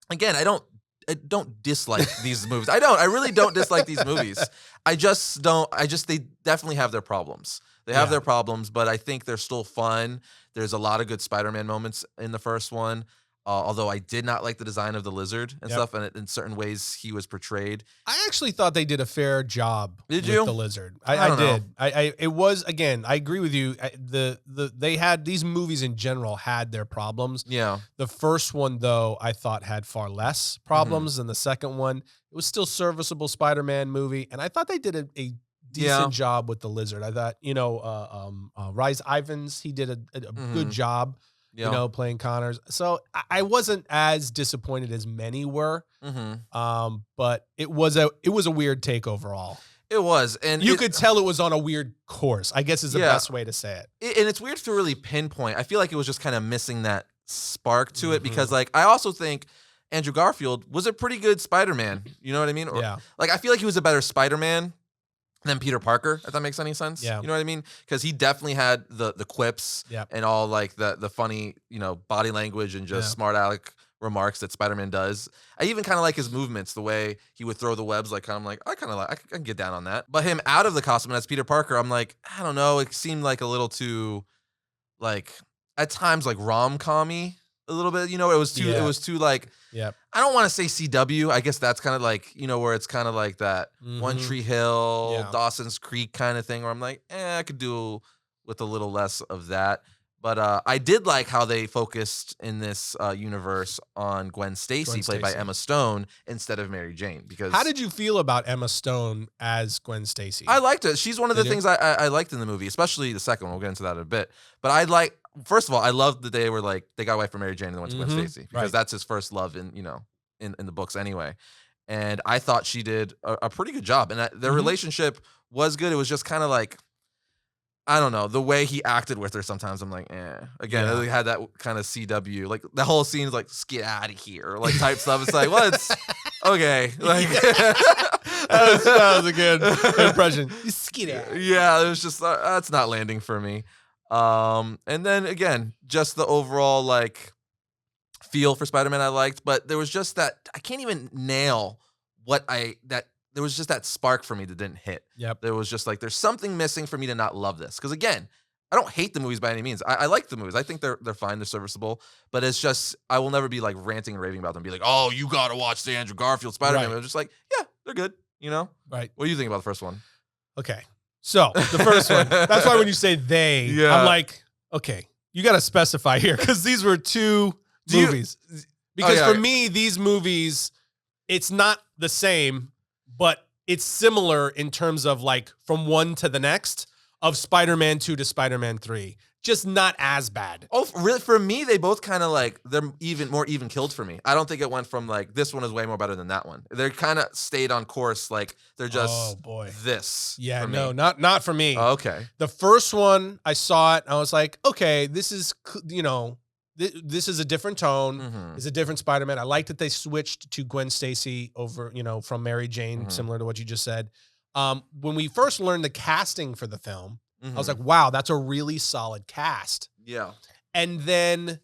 S1: again, I don't dislike these movies. I really don't dislike these movies. They definitely have their problems. They have their problems, but I think they're still fun. There's a lot of good Spider-Man moments in the first one. Although I did not like the design of the lizard and stuff, and in certain ways he was portrayed.
S2: I actually thought they did a fair job with the lizard.
S1: I
S2: did. It was, again, I agree with you. They had, these movies in general had their problems.
S1: Yeah.
S2: The first one, though, I thought had far less problems than the second one. It was still serviceable Spider-Man movie, and I thought they did a decent job with the lizard. I thought, you know, Rhys Ifans, he did a good job. You know, playing Connors. So I wasn't as disappointed as many were. But it was a weird take overall.
S1: It was, and
S2: you could tell it was on a weird course, I guess is the best way to say it.
S1: And it's weird to really pinpoint. I feel like it was just kind of missing that spark to it, because like I also think Andrew Garfield was a pretty good Spider-Man. You know what I mean? Like I feel like he was a better Spider-Man than Peter Parker, if that makes any sense.
S2: Yeah.
S1: You know what I mean? Because he definitely had the quips and all like the funny, you know, body language and just smart aleck remarks that Spider-Man does. I even kind of like his movements, the way he would throw the webs, like kind of like, I can get down on that. But him out of the costume as Peter Parker, I'm like, I don't know, it seemed like a little too, like, at times like rom-com-y a little bit, you know, it was too like, I don't want to say CW. I guess that's kind of like, you know, where it's kind of like that One Tree Hill, Dawson's Creek kind of thing, where I'm like, I could do with a little less of that. But I did like how they focused in this universe on Gwen Stacy, played by Emma Stone, instead of Mary Jane. Because
S2: how did you feel about Emma Stone as Gwen Stacy?
S1: I liked it. She's one of the things I liked in the movie, especially the second one. We'll get into that in a bit. But first of all, I loved that they were like, they got away from Mary Jane and then went to Gwen Stacy, because that's his first love in, you know, in the books anyway. And I thought she did a pretty good job. And their relationship was good. It was just kind of like, I don't know, the way he acted with her sometimes, I'm like, Again, they had that kind of CW, like the whole scene is like, just get out of here, like type stuff. It's like, well, it's okay. Like
S2: that was a good impression. Just get out.
S1: Yeah, it was just, that's not landing for me. And then again, just the overall like feel for Spider-Man I liked, but there was just that, I can't even nail there was just that spark for me that didn't hit.
S2: Yep.
S1: There was just like, there's something missing for me to not love this. Because again, I don't hate the movies by any means. I like the movies. I think they're fine, they're serviceable. But it's just, I will never be like ranting and raving about them. Be like, oh, you gotta watch the Andrew Garfield Spider-Man. I'm just like, yeah, they're good. You know?
S2: Right.
S1: What do you think about the first one?
S2: Okay. So the first one. That's why when you say they, I'm like, okay, you got to specify here, because these were two movies. Because for me, these movies, it's not the same, but it's similar in terms of like from one to the next, of Spider-Man 2 to Spider-Man 3. Just not as bad.
S1: Oh, really? For me, they both kind of like, they're more even killed for me. I don't think it went from like, this one is way more better than that one. They're kind of stayed on course. Like they're just this.
S2: Yeah, no, not for me.
S1: Oh, okay.
S2: The first one, I saw it. I was like, okay, this is, you know, this is a different tone. It's a different Spider-Man. I like that they switched to Gwen Stacy over, you know, from Mary Jane, similar to what you just said. When we first learned the casting for the film, I was like, wow, that's a really solid cast.
S1: Yeah.
S2: And then,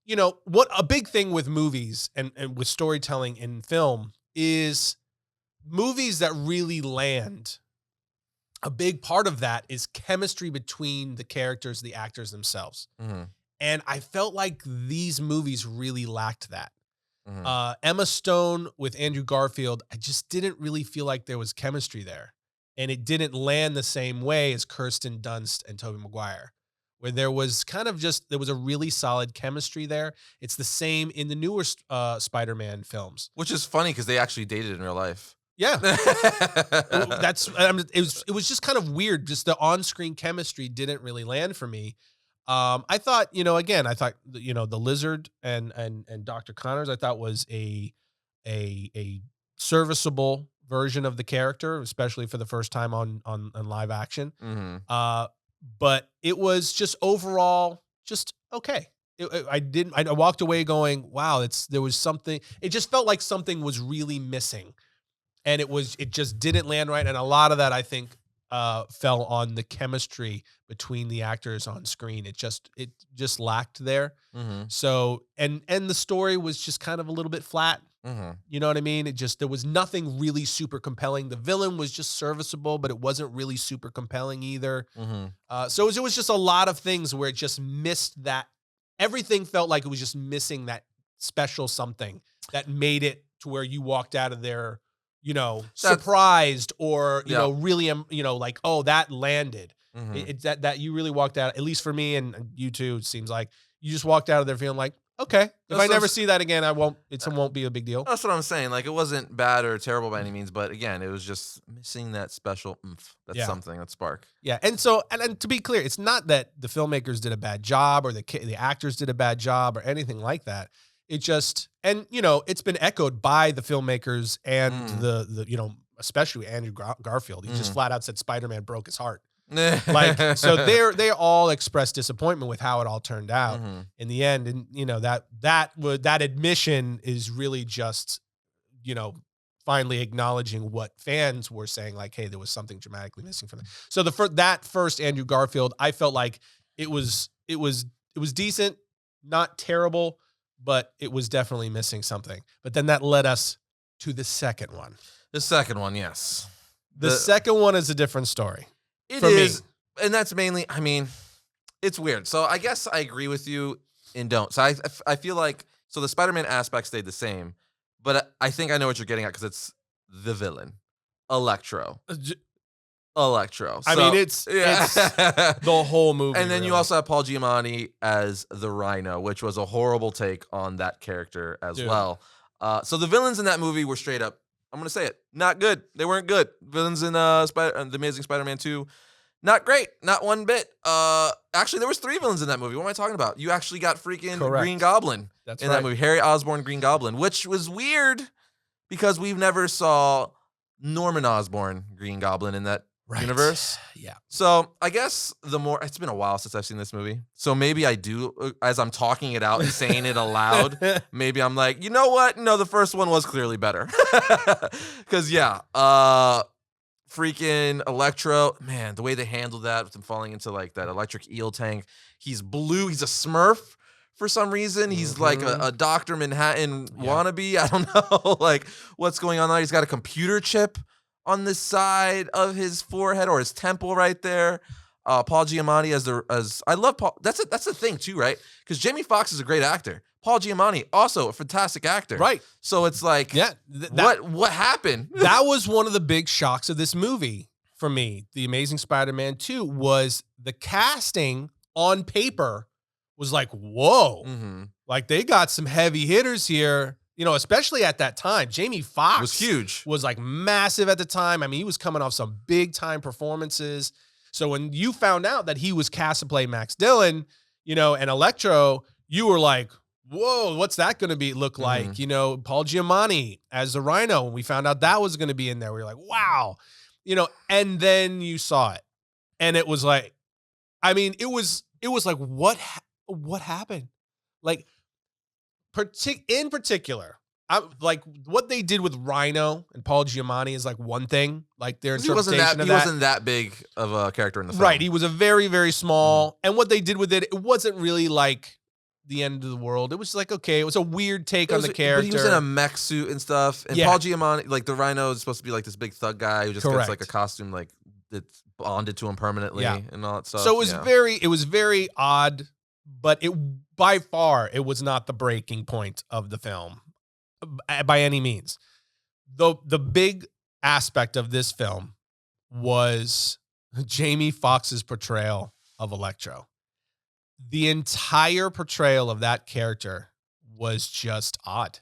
S2: you know, what a big thing with movies and with storytelling in film is movies that really land. A big part of that is chemistry between the characters, the actors themselves. And I felt like these movies really lacked that.
S1: Mhm.
S2: Emma Stone with Andrew Garfield, I just didn't really feel like there was chemistry there. And it didn't land the same way as Kirsten Dunst and Tobey Maguire, where there was there was a really solid chemistry there. It's the same in the newer Spider-Man films.
S1: Which is funny because they actually dated in real life.
S2: Yeah. It was just kind of weird. Just the on-screen chemistry didn't really land for me. I thought, again, the Lizard and Dr. Connors, I thought was a serviceable version of the character, especially for the first time on live action.
S1: Mhm.
S2: But it was just overall just okay. I walked away going, wow, there was something. It just felt like something was really missing, and it just didn't land right. And a lot of that, I think, fell on the chemistry between the actors on screen. It just lacked there.
S1: Mhm.
S2: So and the story was just kind of a little bit flat.
S1: Mhm.
S2: You know what I mean? There was nothing really super compelling. The villain was just serviceable, but it wasn't really super compelling either.
S1: Mhm.
S2: So it was just a lot of things where it just missed that. Everything felt like it was just missing that special something that made it to where you walked out of there, surprised or,
S1: Yeah.
S2: really, like, oh, that landed.
S1: Mhm.
S2: It's that you really walked out, at least for me and you too, it seems like you just walked out of there feeling like, okay, if
S1: That's
S2: I never
S1: what
S2: see that again, it won't be a big deal.
S1: That's what I'm saying. Like, it wasn't bad or terrible by any means, but again, it was just missing that special oomph. That's
S2: Yeah.
S1: something, that spark.
S2: Yeah, and so and to be clear, it's not that the filmmakers did a bad job or the actors did a bad job or anything like that. It just it's been echoed by the filmmakers and
S1: Mm.
S2: the especially Andrew Garfield. He just
S1: Mhm.
S2: flat out said Spider-Man broke his heart. Like, so they all expressed disappointment with how it all turned out
S1: Mhm.
S2: in the end, and that admission is really just finally acknowledging what fans were saying, like, hey, there was something dramatically missing from it. So that first Andrew Garfield, I felt like it was decent, not terrible, but it was definitely missing something. But then that led us to the second one.
S1: The second one, yes.
S2: The second one is a different story.
S1: It
S2: for me.
S1: is, and that's mainly, I mean, it's weird. So I guess I agree with you and don't. So I feel like, so the Spider-Man aspect stayed the same, but I think I know what you're getting at because it's the villain, Electro. Electro.
S2: I mean, it's the whole movie.
S1: And then you
S2: really.
S1: also have Paul Giamatti as the Rhino, which was a horrible take on that character as
S2: Dude.
S1: well. So the villains in that movie were straight up, I'm going to say it, not good. They weren't good. Villains in The Amazing Spider-Man 2, not great. Not one bit. Actually, there was 3 villains in that movie. What am I talking about? You actually got freaking
S2: Correct.
S1: Green Goblin
S2: That's
S1: in
S2: right.
S1: that movie. Harry Osborn, Green Goblin, which was weird because we've never saw Norman Osborn, Green Goblin in that universe.
S2: Yeah.
S1: So I guess it's been a while since I've seen this movie. So maybe I do, as I'm talking it out and saying it aloud, maybe I'm like, you know what? No, the first one was clearly better. Because freaking Electro, man, the way they handled that with him falling into like that electric eel tank. He's blue. He's a Smurf for some reason. He's like a Dr. Manhattan wannabe. I don't know like what's going on there. He's got a computer chip on the side of his forehead or his temple right there. Paul Giamatti as I love Paul. That's the thing too, right? Because Jamie Foxx is a great actor. Paul Giamatti also a fantastic actor,
S2: Right.
S1: So it's like,
S2: Yeah.
S1: what happened?
S2: That was one of the big shocks of this movie for me. The Amazing Spider-Man 2 was the casting on paper was like, whoa,
S1: Mm-hmm.
S2: like they got some heavy hitters here. Especially at that time, Jamie Foxx
S1: Was huge.
S2: was like massive at the time. I mean, he was coming off some big time performances. So when you found out that he was cast to play Max Dillon, and Electro, you were like, whoa, what's that going to look like? Paul Giamatti as the Rhino. When we found out that was going to be in there, we were like, wow, and then you saw it and it was like, I mean, it was like, what happened? Like, in particular, like what they did with Rhino and Paul Giamatti is like one thing, like their interpretation of that.
S1: He wasn't that big of a character in the film.
S2: Right. He was a very, very small. And what they did with it wasn't really like the end of the world. It was like, okay, it was a weird take on the character.
S1: But he was in a mech suit and stuff. And Paul Giamatti, like the Rhino is supposed to be like this big thug guy who just gets like a costume like that's bonded to him permanently and all that stuff.
S2: So it was very odd but by far it was not the breaking point of the film by any means. The big aspect of this film was Jamie Foxx's portrayal of Electro. The entire portrayal of that character was just odd.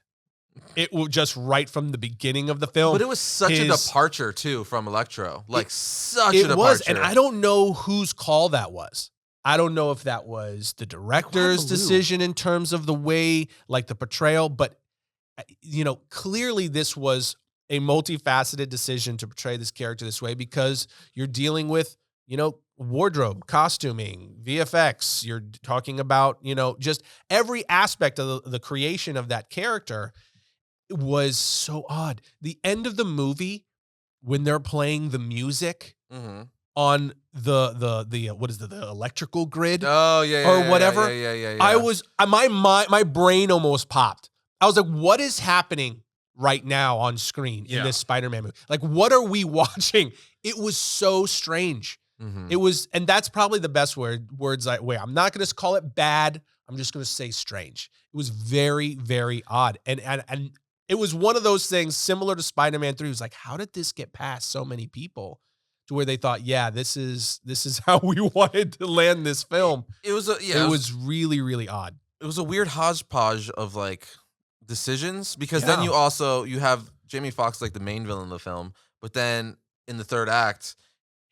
S2: It was just right from the beginning of the film.
S1: But it was such a departure too from Electro. Like such a departure. It was,
S2: and I don't know whose call that was. I don't know if that was the director's decision in terms of the way, like the portrayal, but clearly this was a multifaceted decision to portray this character this way because you're dealing with, wardrobe, costuming, VFX. You're talking about, just every aspect of the creation of that character was so odd. The end of the movie, when they're playing the music on the what is the electrical grid?
S1: Oh yeah,
S2: or whatever.
S1: Yeah.
S2: I was my brain almost popped. I was like, what is happening right now on screen in this Spider-Man movie? Like, what are we watching? It was so strange. It was, and that's probably the best words I'm not going to call it bad. I'm just going to say strange. It was very, very odd. And it was one of those things similar to Spider-Man 3. It was like, how did this get past so many people to where they thought, this is how we wanted to land this film?
S1: It was
S2: it was really, really odd.
S1: It was a weird hodgepodge of like decisions because then you have Jamie Foxx like the main villain of the film, but then in the third act,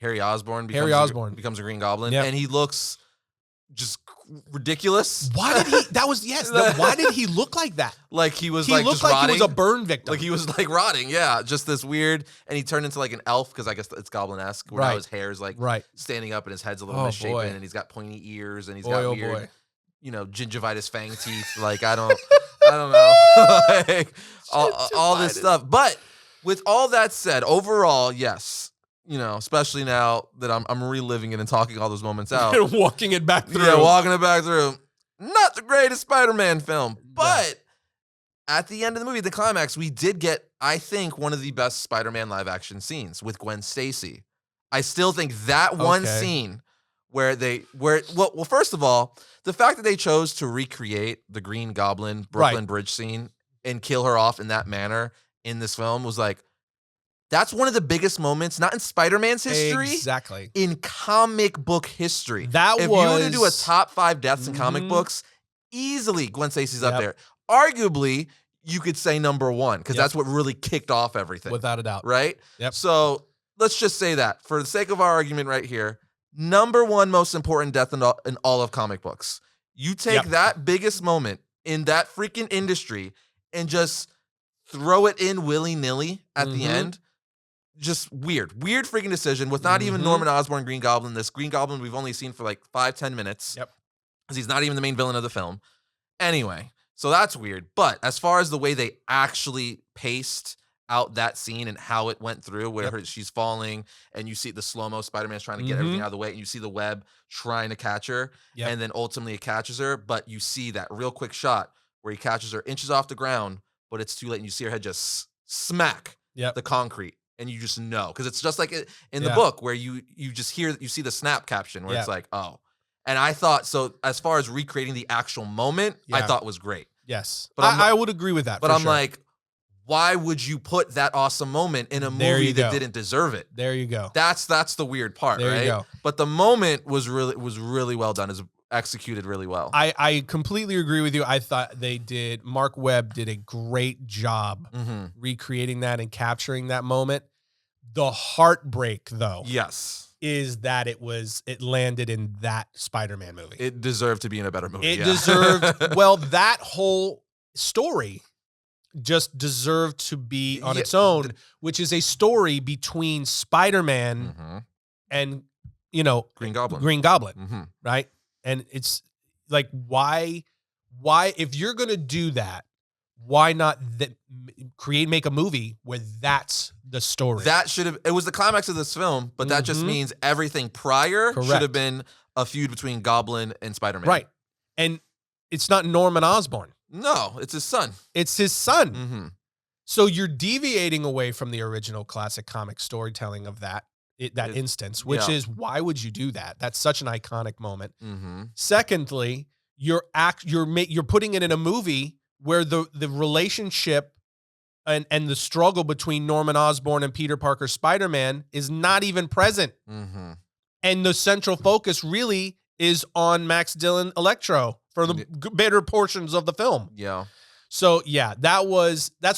S1: Harry Osborn becomes a Green Goblin, and he looks just ridiculous.
S2: Why did he? That was why did he look like that?
S1: Like he looked
S2: like
S1: just rotting.
S2: He was a burn victim.
S1: Like he was like rotting. Yeah, just this weird, and he turned into like an elf because I guess it's Goblin-esque. Where now his hair's like standing up and his head's a little misshapen, and he's got pointy ears and he's got weird, gingivitis fang teeth. Like I don't know, like all this stuff. But with all that said, overall, yes. Especially now that I'm reliving it and talking all those moments out.
S2: Walking it back through.
S1: Yeah, walking it back through. Not the greatest Spider-Man film. But at the end of the movie, the climax, we did get, I think, one of the best Spider-Man live-action scenes with Gwen Stacy. I still think that one scene where first of all, the fact that they chose to recreate the Green Goblin Brooklyn Bridge scene and kill her off in that manner in this film was like, that's one of the biggest moments, not in Spider-Man's history,
S2: exactly,
S1: in comic book history. If you were to do a top 5 deaths in comic books, easily Gwen Stacy's up there. Arguably, you could say number 1 because that's what really kicked off everything.
S2: Without a doubt.
S1: Right?
S2: Yep.
S1: So let's just say that for the sake of our argument right here, number 1 most important death in all of comic books. You take that biggest moment in that freaking industry and just throw it in willy-nilly at the end. Just weird freaking decision with not even Norman Osborn Green Goblin. This Green Goblin we've only seen for like 5-10 minutes.
S2: Yep.
S1: Because he's not even the main villain of the film. Anyway, so that's weird. But as far as the way they actually paced out that scene and how it went through where she's falling and you see the slow-mo Spider-Man's trying to get everything out of the way and you see the web trying to catch her and then ultimately it catches her. But you see that real quick shot where he catches her inches off the ground, but it's too late and you see her head just smack the concrete. And you just know, because it's just like in the book where you just you see the snap caption where it's like, oh. And I thought, so as far as recreating the actual moment, I thought was great.
S2: Yes. But I would agree with that.
S1: But I'm like, why would you put that awesome moment in a movie that didn't deserve it?
S2: There you go.
S1: That's the weird part,
S2: there
S1: right?
S2: You go.
S1: But the moment was really well done. Is executed really well.
S2: I completely agree with you. I thought Mark Webb did a great job recreating that and capturing that moment. The heartbreak, though, is that it landed in that Spider-Man movie.
S1: It deserved to be in a better movie.
S2: It deserved, that whole story just deserved to be on its own, which is a story between Spider-Man and,
S1: Green Goblin.
S2: Right? And it's like, why, if you're going to do that, why not make a movie where that's the story?
S1: It was the climax of this film, but that just means everything prior should have been a feud between Goblin and Spider-Man.
S2: Right. And it's not Norman Osborn.
S1: No, it's his son.
S2: It's his son. So you're deviating away from the original classic comic storytelling of that instance, which is, why would you do that? That's such an iconic moment. Secondly, you're putting it in a movie where the relationship and the struggle between Norman Osborn and Peter Parker Spider-Man is not even present.
S1: Mm-hmm.
S2: And the central focus really is on Max Dillon Electro for the better portions of the film.
S1: Yeah.
S2: So yeah, that's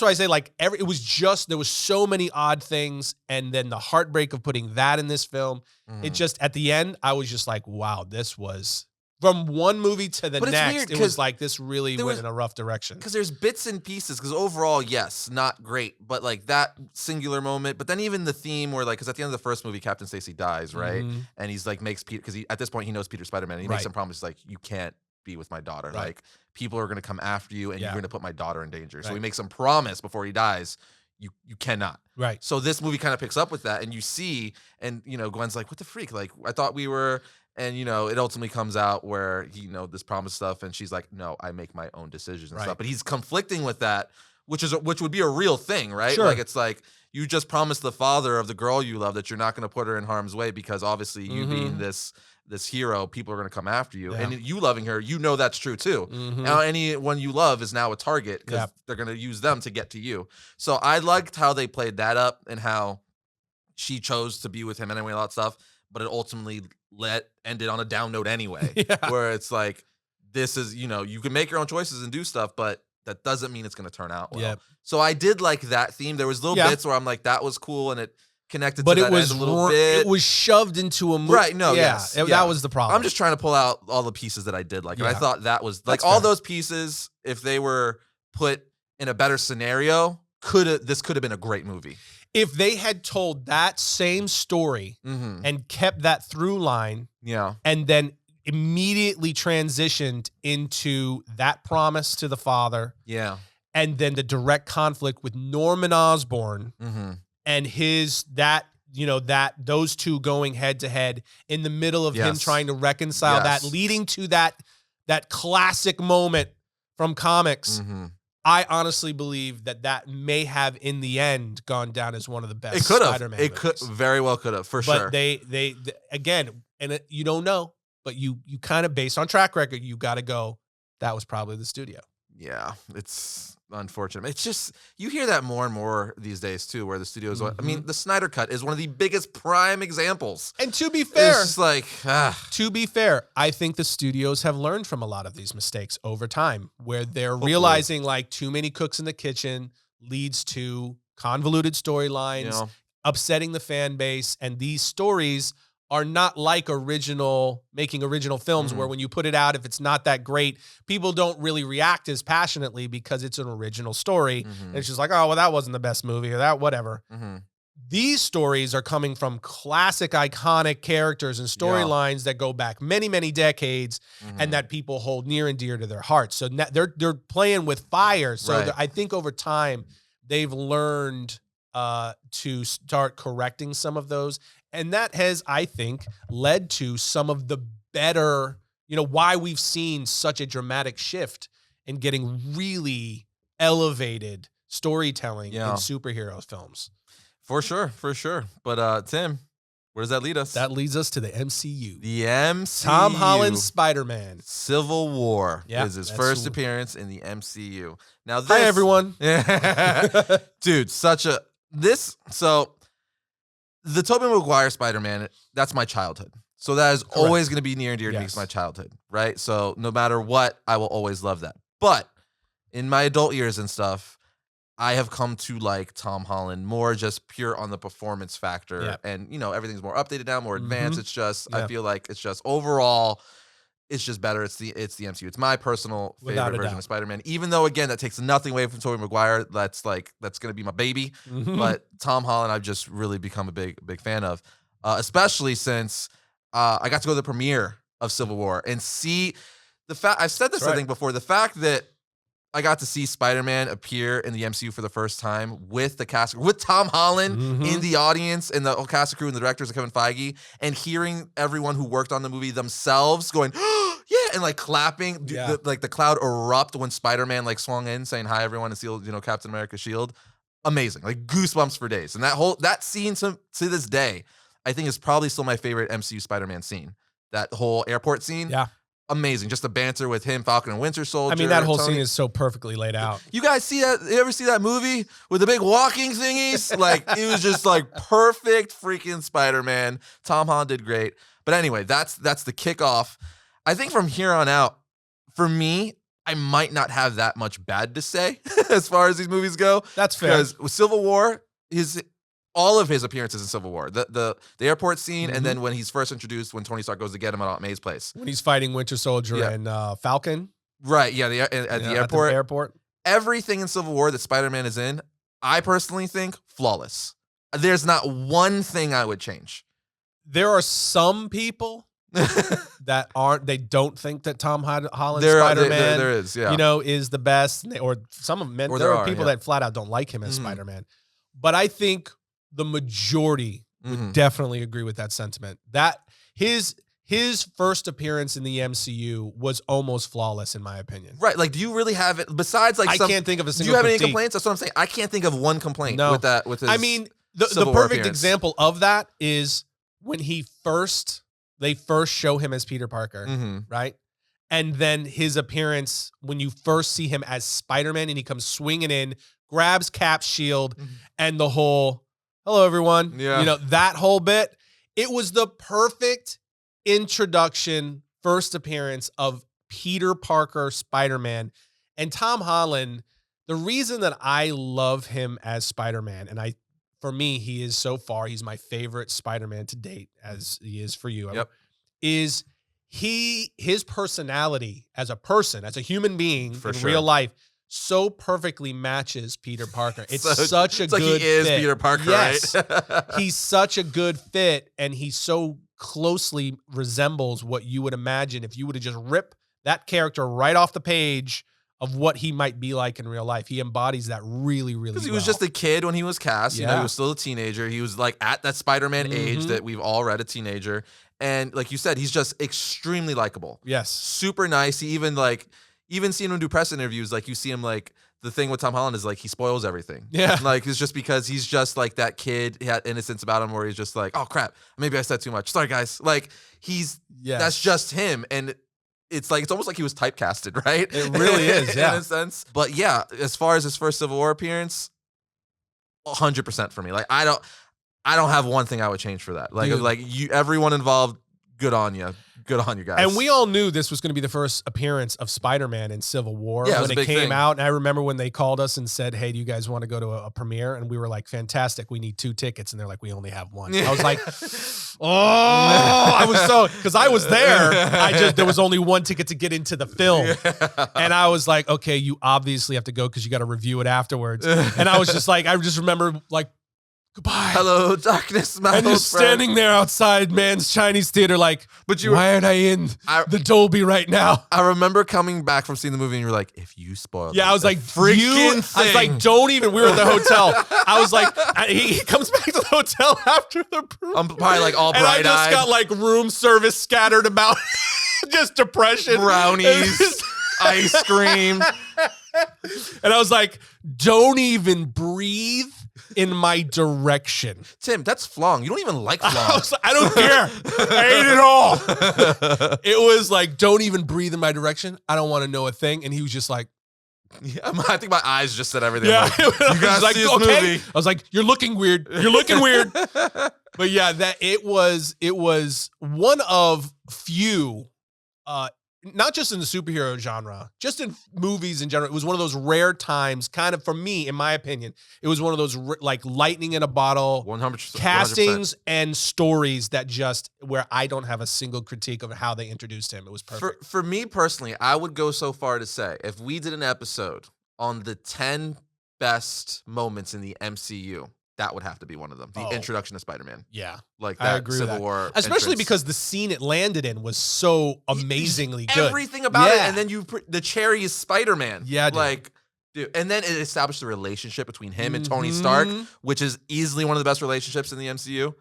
S2: why I say like there was so many odd things, and then the heartbreak of putting that in this film. It just, at the end, I was just like, wow, this was, from one movie to the next, it was like this really went in a rough direction.
S1: Because there's bits and pieces. Because overall, yes, not great, but like that singular moment. But then even the theme where, like, because at the end of the first movie, Captain Stacy dies, right?
S2: Mhm.
S1: And he's like makes Peter, because at this point he knows Peter Spider-Man. And he makes him promise like, you can't be with my daughter.
S2: Right.
S1: Like, people are gonna come after you, and you're gonna put my daughter in danger. So
S2: Right.
S1: he makes him promise before he dies. You cannot.
S2: Right.
S1: So this movie kind of picks up with that, and you see, and Gwen's like, what the freak? Like, I thought we were. And it ultimately comes out where this promise stuff, and she's like, "No, I make my own decisions and stuff." But he's conflicting with that, which would be a real thing, right?
S2: Sure.
S1: Like, it's like, you just promised the father of the girl you love that you're not going to put her in harm's way, because obviously you being this hero, people are going to come after you, and you loving her, that's true too. Now anyone you love is now a target, because they're going to use them to get to you. So I liked how they played that up, and how she chose to be with him anyway, all that stuff. But it ultimately ended on a down note anyway, where it's like, this is, you can make your own choices and do stuff, but that doesn't mean it's going to turn out well. So I did like that theme. There was little bits where I'm like, that was cool, and it connected to that end a little bit.
S2: It was shoved into a movie.
S1: Right, no,
S2: that was the problem.
S1: I'm just trying to pull out all the pieces that I did like, and I thought that was, like, all those pieces, if they were put in a better scenario, this could have been a great movie.
S2: If they had told that same story and kept that through line, and then immediately transitioned into that promise to the father, and then the direct conflict with Norman Osborn and those two going head to head in the middle of him trying to reconcile that, leading to that classic moment from comics. I honestly believe that may have, in the end, gone down as one of the best Spider-Man movies.
S1: It could very well could have, for sure.
S2: But they again, and you don't know, but you kind of, based on track record, you got to go, that was probably the studio.
S1: Yeah, it's unfortunate. It's just, you hear that more and more these days too, where the studios, I mean, the Snyder Cut is one of the biggest prime examples.
S2: And to be fair,
S1: it's just like,
S2: to be fair, I think the studios have learned from a lot of these mistakes over time, where they're realizing like too many cooks in the kitchen leads to convoluted storylines, upsetting the fan base, and these stories are not like making original films where when you put it out, if it's not that great, people don't really react as passionately because it's an original story. And it's just like, oh, well, that wasn't the best movie, or that, whatever. These stories are coming from classic, iconic characters and storylines that go back many, many decades, and that people hold near and dear to their hearts. So they're playing with fire. So I think over time, they've learned to start correcting some of those. And that has, I think, led to some of the better, why we've seen such a dramatic shift in getting really elevated storytelling in superhero films.
S1: For sure. But Tim, where does that lead us?
S2: That leads us to the MCU.
S1: The MCU.
S2: Tom Holland's Spider-Man.
S1: Civil War is his first appearance in the MCU. Now,
S2: hi, everyone.
S1: Dude, the Tobey Maguire Spider-Man, that's my childhood. So that is always going to be near and dear to me, to my childhood, right? So no matter what, I will always love that. But in my adult years and stuff, I have come to like Tom Holland more, just pure on the performance factor. And, everything's more updated now, more advanced. It's just, I feel like it's just overall, it's just better. It's the MCU. It's my personal favorite version of Spider-Man. Even though, again, that takes nothing away from Tobey Maguire. That's going to be my baby. But Tom Holland, I've just really become a big fan of, especially since I got to go to the premiere of Civil War and see the fact. I've said this, I think, before. The fact that I got to see Spider-Man appear in the MCU for the first time with the cast, with Tom Holland in the audience, and the whole cast and crew and the directors of Kevin Feige, and hearing everyone who worked on the movie themselves going, and like clapping, the crowd erupt when Spider-Man like swung in saying hi everyone and sealed, Captain America's shield. Amazing, like goosebumps for days. And that scene to this day, I think is probably still my favorite MCU Spider-Man scene. That whole airport scene. amazing. Just the banter with him, Falcon and Winter Soldier.
S2: I mean, that whole
S1: Tony.
S2: scene is so perfectly laid out.
S1: You guys see that? You ever see that movie with the big walking thingies? Like, it was just like perfect freaking Spider-Man. Tom Holland did great. But anyway, that's the kickoff. I think from here on out, for me, I might not have that much bad to say as far as these movies go.
S2: That's fair.
S1: Because with Civil War, all of his appearances in Civil War, the airport scene, and then when he's first introduced, when Tony Stark goes to get him at Aunt May's place,
S2: When he's fighting Winter Soldier and Falcon.
S1: right? Yeah, at the airport.
S2: Airport.
S1: Everything in Civil War that Spider-Man is in, I personally think flawless. There's not one thing I would change.
S2: There are some people they don't think that Tom Holland's
S1: There
S2: Spider-Man,
S1: is, yeah.
S2: is the best, or some of them. There are people that flat out don't like him as Spider-Man. But I think the majority would definitely agree with that sentiment. That his first appearance in the MCU was almost flawless, in my opinion.
S1: Right? Like, do you really have it? Besides, like,
S2: I can't think of a single.
S1: Do you have any
S2: critique.
S1: complaints? That's what I'm saying. I can't think of one complaint with that. With his,
S2: I mean, the
S1: Civil War
S2: perfect
S1: appearance.
S2: example of that is when they first show him as Peter Parker, right? And then his appearance when you first see him as Spider-Man, and he comes swinging in, grabs Cap's shield, and the whole "Hello, everyone," that whole bit. It was the perfect introduction, first appearance of Peter Parker, Spider-Man, and Tom Holland. The reason that I love him as Spider-Man, and for me, he's my favorite Spider-Man to date, as he is for you.
S1: Yep.
S2: Is his personality as a person, as a human being in real life, so perfectly matches Peter Parker. It's such a good fit.
S1: Like he is Peter Parker,
S2: yes.
S1: right?
S2: He's such a good fit, and he so closely resembles what you would imagine if you would have just ripped that character right off the page of what he might be like in real life. He embodies that really, really well.
S1: Because he was just a kid when he was cast. You know, he was still a teenager. He was like at that Spider-Man age that we've all read, a teenager. And like you said, he's just extremely likable.
S2: Yes.
S1: Super nice. He even seeing him do press interviews, like you see him like, the thing with Tom Holland is like he spoils everything.
S2: Yeah.
S1: Like it's just because he's just like that kid, he had innocence about him where he's just like, oh crap, maybe I said too much. Sorry guys. Like that's just him. And it's almost like he was typecasted, right?
S2: It really is, yeah.
S1: In a sense. But yeah, as far as his first Civil War appearance, 100% for me. Like I don't have one thing I would change for that. Like everyone involved, good on you. Good on you guys.
S2: And we all knew this was going to be the first appearance of Spider-Man in Civil War when it came out. And I remember when they called us and said, hey, do you guys want to go to a premiere? And we were like, fantastic. We need 2 tickets. And they're like, we only have 1. I was like, I was because I was there. There was only 1 ticket to get into the film. Yeah. And I was like, okay, you obviously have to go because you got to review it afterwards. And I was just like, I just remember like, goodbye.
S1: Hello, darkness, my
S2: and
S1: old
S2: just
S1: friend.
S2: standing there outside Man's Chinese Theater like, why aren't I in the Dolby right now?
S1: I remember coming back from seeing the movie and you're like, if you spoil
S2: I was like,
S1: freaking
S2: I was like, don't even, we were at the hotel. I was like, he comes back to the hotel after the premiere.
S1: I'm probably like all
S2: bright-eyed. And I just got like room service scattered about, just depression.
S1: Brownies, ice cream.
S2: And I was like, don't even breathe in my direction.
S1: Tim, that's flong. You don't even like flong.
S2: I don't care. I ate it all. It was like, don't even breathe in my direction. I don't want to know a thing. And he was just like,
S1: I think my eyes just said everything.
S2: Yeah.
S1: Like, you guys see this movie.
S2: I was like, you're looking weird. You're looking weird. But yeah, it was one of few, not just in the superhero genre, just in movies in general. It was one of those rare times, kind of, for me, in my opinion, it was one of those like lightning in a bottle
S1: 100%,
S2: castings and stories that just, where I don't have a single critique of how they introduced him. It was perfect.
S1: For me personally, I would go so far to say, if we did an episode on the 10 best moments in the MCU, that would have to be one of them. The introduction of Spider-Man.
S2: Yeah.
S1: Like that
S2: I agree
S1: Civil
S2: with that.
S1: War
S2: Especially
S1: entrance.
S2: because the scene it landed in was so amazingly good.
S1: Everything about it. And then the cherry is Spider-Man.
S2: Yeah, dude.
S1: Like, dude. And then it established the relationship between him and Tony Stark, which is easily one of the best relationships in the MCU.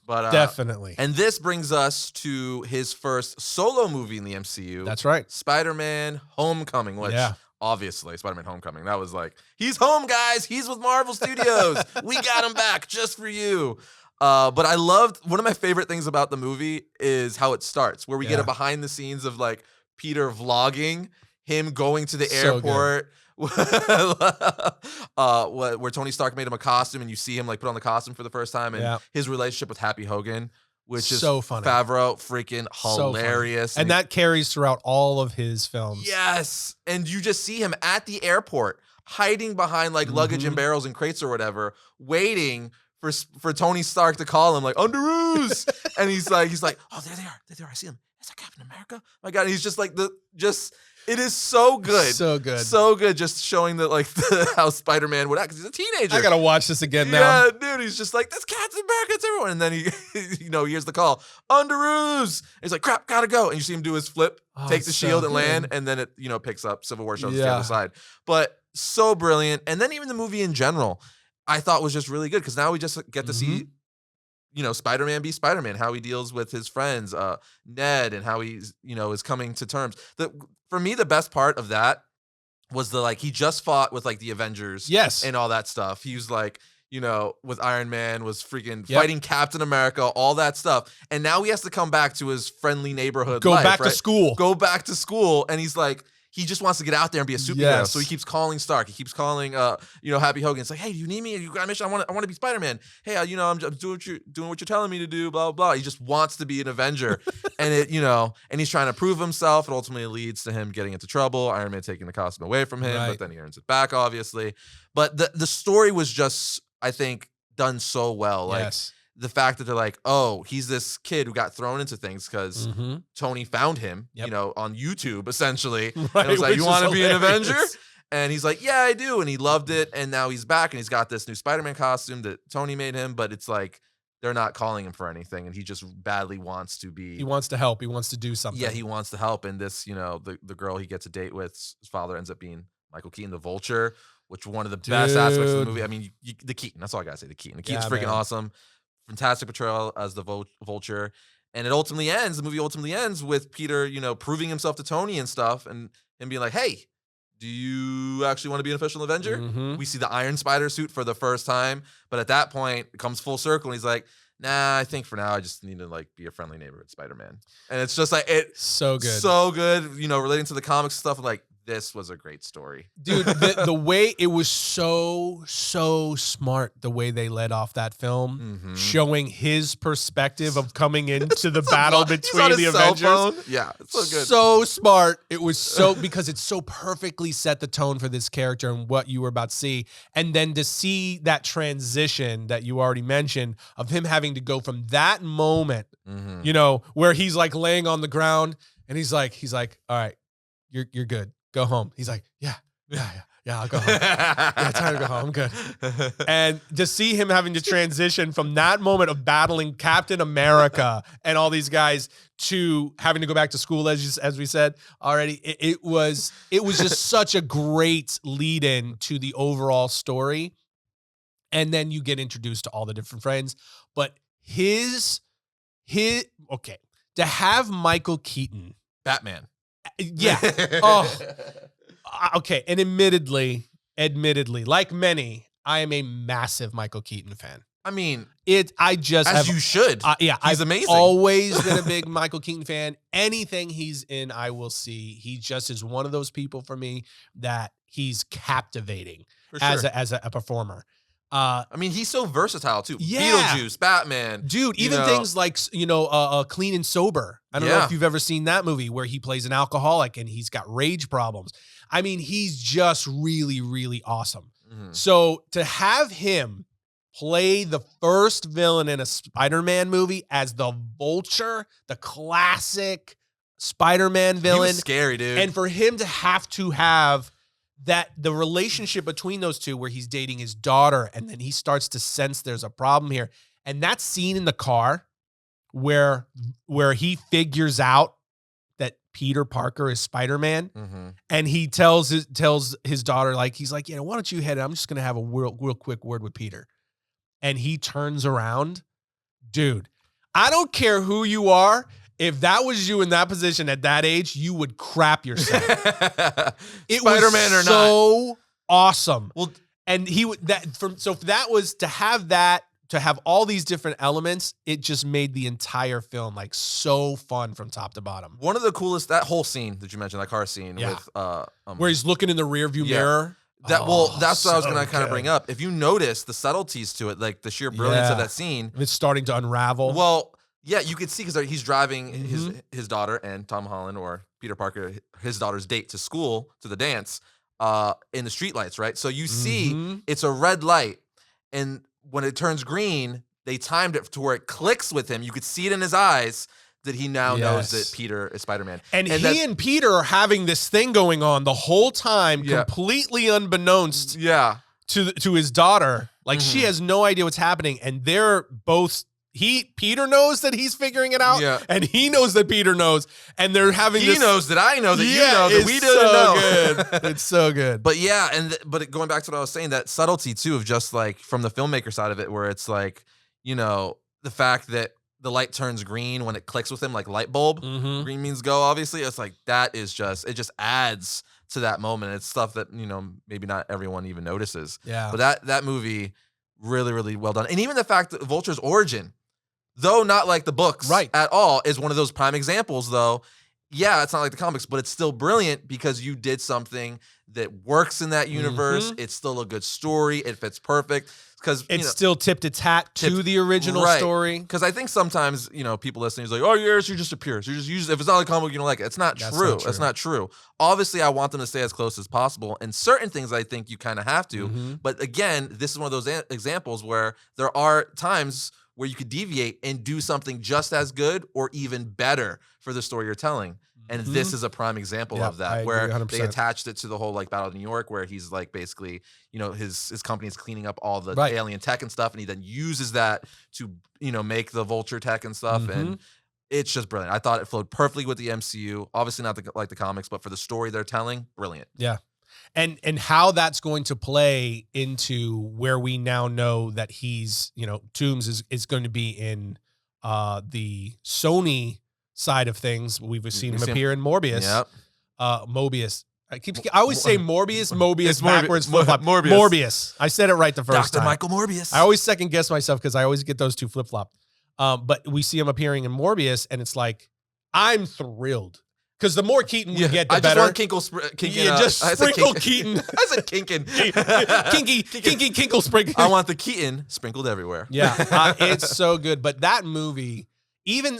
S1: But
S2: definitely.
S1: And this brings us to his first solo movie in the MCU.
S2: That's right.
S1: Spider-Man Homecoming, which obviously Spider-Man Homecoming, that was like, he's home, guys. He's with Marvel Studios. We got him back just for you. But I loved one of my favorite things about the movie is how it starts, where we get
S2: Yeah.
S1: a behind the scenes of like Peter vlogging him going to the
S2: So
S1: airport. Where Tony Stark made him a costume and you see him like put on the costume for the first time, and
S2: Yeah.
S1: his relationship with Happy Hogan, which is
S2: So funny.
S1: Favreau, freaking
S2: So funny.
S1: hilarious.
S2: And that carries throughout all of his films.
S1: Yes. And you just see him at the airport hiding behind like luggage and barrels and crates or whatever, waiting for Tony Stark to call him like Underoos. And he's like, oh, there they are. There they are. I see them. Is that Captain America? My God. And he's just like it is so good.
S2: So good.
S1: So good. Just showing that like how Spider-Man would act, because he's a teenager.
S2: I gotta watch this again now.
S1: Yeah, dude. He's just like, that's Captain America. It's everyone. And then he, he hears the call, Underoos. And he's like, crap, gotta go. And you see him do his flip, take the
S2: so
S1: shield and land,
S2: good.
S1: and then it, picks up. Civil War shows the
S2: Yeah.
S1: other side. But so brilliant. And then even the movie in general, I thought was just really good, because now we just get to see, Spider-Man be Spider-Man, how he deals with his friends, Ned, and how he's, is coming to terms. For me, the best part of that was he just fought with like the Avengers,
S2: Yes.
S1: and all that stuff. He was like, with Iron Man, was freaking fighting Captain America, all that stuff. And now he has to come back to his friendly neighborhood
S2: Go
S1: life,
S2: back to
S1: right?
S2: school.
S1: Go back to school. And he's like, he just wants to get out there and be a superhero.
S2: Yes.
S1: So he keeps calling Stark. He keeps calling, Happy Hogan. It's like, hey, do you need me? You got a mission? I want to be Spider-Man. Hey, I'm doing what you're telling me to do. Blah blah blah. He just wants to be an Avenger, and and he's trying to prove himself. It ultimately leads to him getting into trouble. Iron Man taking the costume away from him,
S2: Right.
S1: but then he earns it back, obviously. But the story was just, I think, done so well. Like,
S2: Yes.
S1: the fact that they're like, oh, he's this kid who got thrown into things because
S2: Mhm.
S1: Tony found him,
S2: Yep.
S1: on YouTube, essentially.
S2: Right,
S1: And it was like,
S2: which
S1: you
S2: is
S1: want to be an
S2: hilarious.
S1: Avenger? And he's like, yeah, I do. And he loved it. And now he's back and he's got this new Spider-Man costume that Tony made him. But it's like, they're not calling him for anything. And he just badly wants to be.
S2: He wants to help. He wants to do something.
S1: Yeah, he wants to help. And this, the girl he gets a date with, his father ends up being Michael Keaton, the Vulture, which one of the best aspects of the
S2: Dude.
S1: movie. I mean, the Keaton. That's all I got to say. The Keaton. The Keaton's
S2: Yeah,
S1: freaking
S2: man.
S1: awesome. Fantastic portrayal as the Vulture. And the movie ultimately ends with Peter, proving himself to Tony and stuff, and him being like, hey, do you actually want to be an official Avenger?
S2: Mhm.
S1: We see the Iron Spider suit for the first time, but at that point, it comes full circle, and he's like, nah, I think for now, I just need to be a friendly neighborhood Spider-Man. And it's just like,
S2: So good.
S1: so good, relating to the comics stuff, like, this was a great story.
S2: Dude, the way it was so smart, the way they led off that film,
S1: Mhm.
S2: showing his perspective of coming into the battle
S1: He's on
S2: between
S1: his
S2: the
S1: cell
S2: Avengers.
S1: phone. Yeah, it's so good.
S2: So smart. It was so, because it so perfectly set the tone for this character and what you were about to see. And then to see that transition that you already mentioned of him having to go from that moment,
S1: Mhm.
S2: where he's like laying on the ground and he's like, all right, you're good. Go home. He's like, yeah, I'll go home. Yeah, time to go home. I'm good. And to see him having to transition from that moment of battling Captain America and all these guys to having to go back to school, as we said already, it was just such a great lead in to the overall story. And then you get introduced to all the different friends. But okay, to have Michael Keaton,
S1: Batman.
S2: yeah. Oh, okay. And admittedly, like many, I am a massive Michael Keaton fan.
S1: I mean,
S2: I just
S1: as you should.
S2: yeah,
S1: He's
S2: I've
S1: amazing.
S2: always been a big Michael Keaton fan. Anything he's in, I will see. He just is one of those people for me that he's captivating
S1: For sure.
S2: as a performer.
S1: I mean, he's so versatile too.
S2: Yeah.
S1: Beetlejuice, Batman.
S2: Dude, even things like, Clean and Sober. I don't know
S1: Yeah.
S2: if you've ever seen that movie where he plays an alcoholic and he's got rage problems. I mean, he's just really, really awesome.
S1: Mhm.
S2: So to have him play the first villain in a Spider-Man movie as the Vulture, the classic Spider-Man
S1: He
S2: villain,
S1: was scary, dude.
S2: and for him to have that the relationship between those two where he's dating his daughter and then he starts to sense there's a problem here. And that scene in the car where he figures out that Peter Parker is Spider-Man
S1: Mhm.
S2: and he tells his daughter, he's like, yeah, why don't you head in? I'm just going to have a real quick word with Peter. And he turns around. Dude, I don't care who you are. If that was you in that position at that age, you would crap yourself. It
S1: Spider-Man
S2: was
S1: or not.
S2: so awesome.
S1: Well,
S2: And he would that was to have that to have all these different elements, it just made the entire film like so fun from top to bottom.
S1: One of the coolest, that whole scene that you mentioned, that car scene with
S2: where he's looking in the rearview mirror.
S1: That's what I was gonna kind of bring up. If you notice the subtleties to it, like the sheer brilliance of that scene,
S2: it's starting to unravel.
S1: Well, yeah, you could see because he's driving his daughter and Tom Holland or Peter Parker, his daughter's date to school, to the dance, in the streetlights, right? So you see it's a red light, and when it turns green, they timed it to where it clicks with him. You could see it in his eyes that he now knows that Peter is Spider-Man.
S2: And he and Peter are having this thing going on the whole time, completely unbeknownst to his daughter. Like she has no idea what's happening, and they're both. Peter knows that he's figuring it out, and he knows that Peter knows, and they're having. He
S1: knows that I know that you know that we didn't know.
S2: Good. It's so good.
S1: But yeah, but going back to what I was saying, that subtlety too of just like from the filmmaker side of it, where it's like, you know, the fact that the light turns green when it clicks with him, like light bulb. Green means go, obviously. It's like that is just, it just adds to that moment. It's stuff that, you know, maybe not everyone even notices.
S2: Yeah.
S1: But that movie, really, really well done. And even the fact that Vulture's origin, though not like the books at all, is one of those prime examples, though. Yeah, it's not like the comics, but it's still brilliant because you did something that works in that universe. It's still a good story. It fits perfect. Because
S2: it's still tipped its hat to the original story.
S1: Because I think sometimes, you know, people listening is like, oh, yeah, she just appears. You just use it. If it's not a comic book, you don't like it. It's not true. That's not true. Obviously, I want them to stay as close as possible. And certain things I think you kind of have to. But again, this is one of those examples where there are times where you could deviate and do something just as good or even better for the story you're telling. And this is a prime example of that, where they attached it to the whole like Battle of New York, where he's like basically, you know, his company is cleaning up all the alien tech and stuff, and he then uses that to, you know, make the Vulture tech and stuff. And it's just brilliant. I thought it flowed perfectly with the MCU. Obviously not like the comics, but for the story they're telling, brilliant.
S2: Yeah. And how that's going to play into where we now know that he's, you know, Toomes is going to be in the Sony side of things. We've seen him appear in Morbius. Mobius. I always say Mobius backwards, flip-flop. Morbius. I said it right the first time.
S1: Dr. Michael Morbius.
S2: I always second guess myself because I always get those two flip-flop. But we see him appearing in Morbius, and it's like, I'm thrilled. Because the more Keaton we get, the better.
S1: I just want Kinkin.
S2: Just sprinkle Keaton.
S1: I said Kinkin.
S2: Kinky, Kinkle sprinkle.
S1: I want the Keaton sprinkled everywhere.
S2: Yeah, it's so good. But that movie, even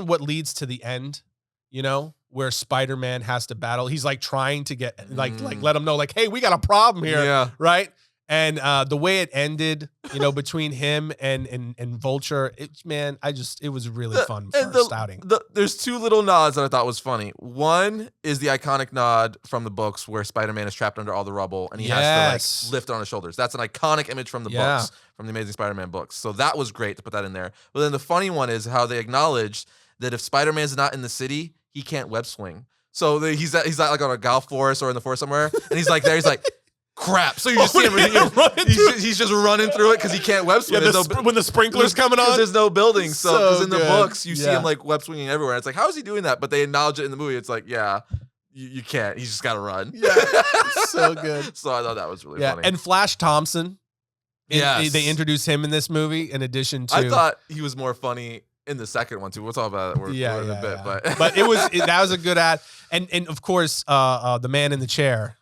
S2: what leads to the end, you know, where Spider-Man has to battle, he's like trying to get like let him know like, hey, we got a problem here, right? And the way it ended, you know, between him and Vulture, it was really fun first outing.
S1: There's two little nods that I thought was funny. One is the iconic nod from the books where Spider-Man is trapped under all the rubble and he has to like lift on his shoulders. That's an iconic image from the books, from the Amazing Spider-Man books. So that was great to put that in there. But then the funny one is how they acknowledged that if Spider-Man's not in the city, he can't web swing. So he's not like on a golf course or in the forest somewhere, and he's like there. He's like, crap. So you just see him. He's just running through it because he can't web swing.
S2: When the sprinkler's coming on,
S1: there's no building. So because in the books you see him like web swinging everywhere. It's like, how is he doing that? But they acknowledge it in the movie. It's like, yeah, you can't. He's just got to run.
S2: Yeah, so good.
S1: So I thought that was really funny.
S2: And Flash Thompson. They introduced him in this movie in addition to.
S1: I thought he was more funny in the second one too. We'll talk about it in a bit. But
S2: that was a good ad. And of course, the man in the chair.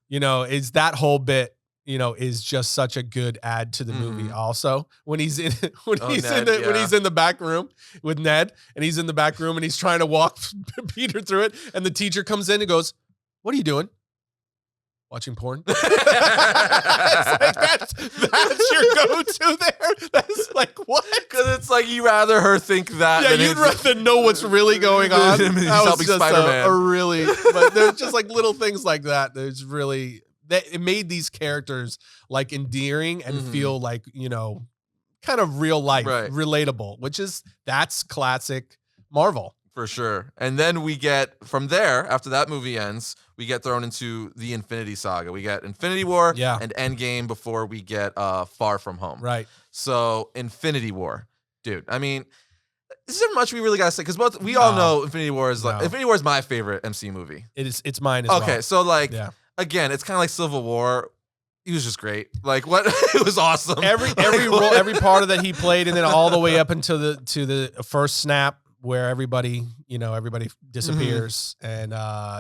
S2: You know, is that whole bit, you know, is just such a good add to the movie also. When he's in when he's in the back room with Ned and he's in the back room and he's trying to walk Peter through it and the teacher comes in and goes, "What are you doing?" "Watching porn." It's like that's your go-to there. That's like what?
S1: Because it's like you rather her think that.
S2: Yeah, you'd rather know what's really going on.
S1: He's helping Spider-Man.
S2: But there's just like little things like that. There's really it made these characters like endearing and feel like, you know, kind of real life, relatable, that's classic Marvel.
S1: For sure. And then we get, from there, after that movie ends, we get thrown into the Infinity Saga. We get Infinity War and Endgame before we get Far From Home.
S2: Right.
S1: So, Infinity War. Dude, I mean, is there much we really got to say? Because we all know Infinity War is Infinity War is my favorite MCU movie.
S2: It's mine as well.
S1: Okay, so again, it's kind of like Civil War. He was just great. Like what? It was awesome.
S2: Every role, every part of that he played, and then all the way up until the first snap where everybody disappears and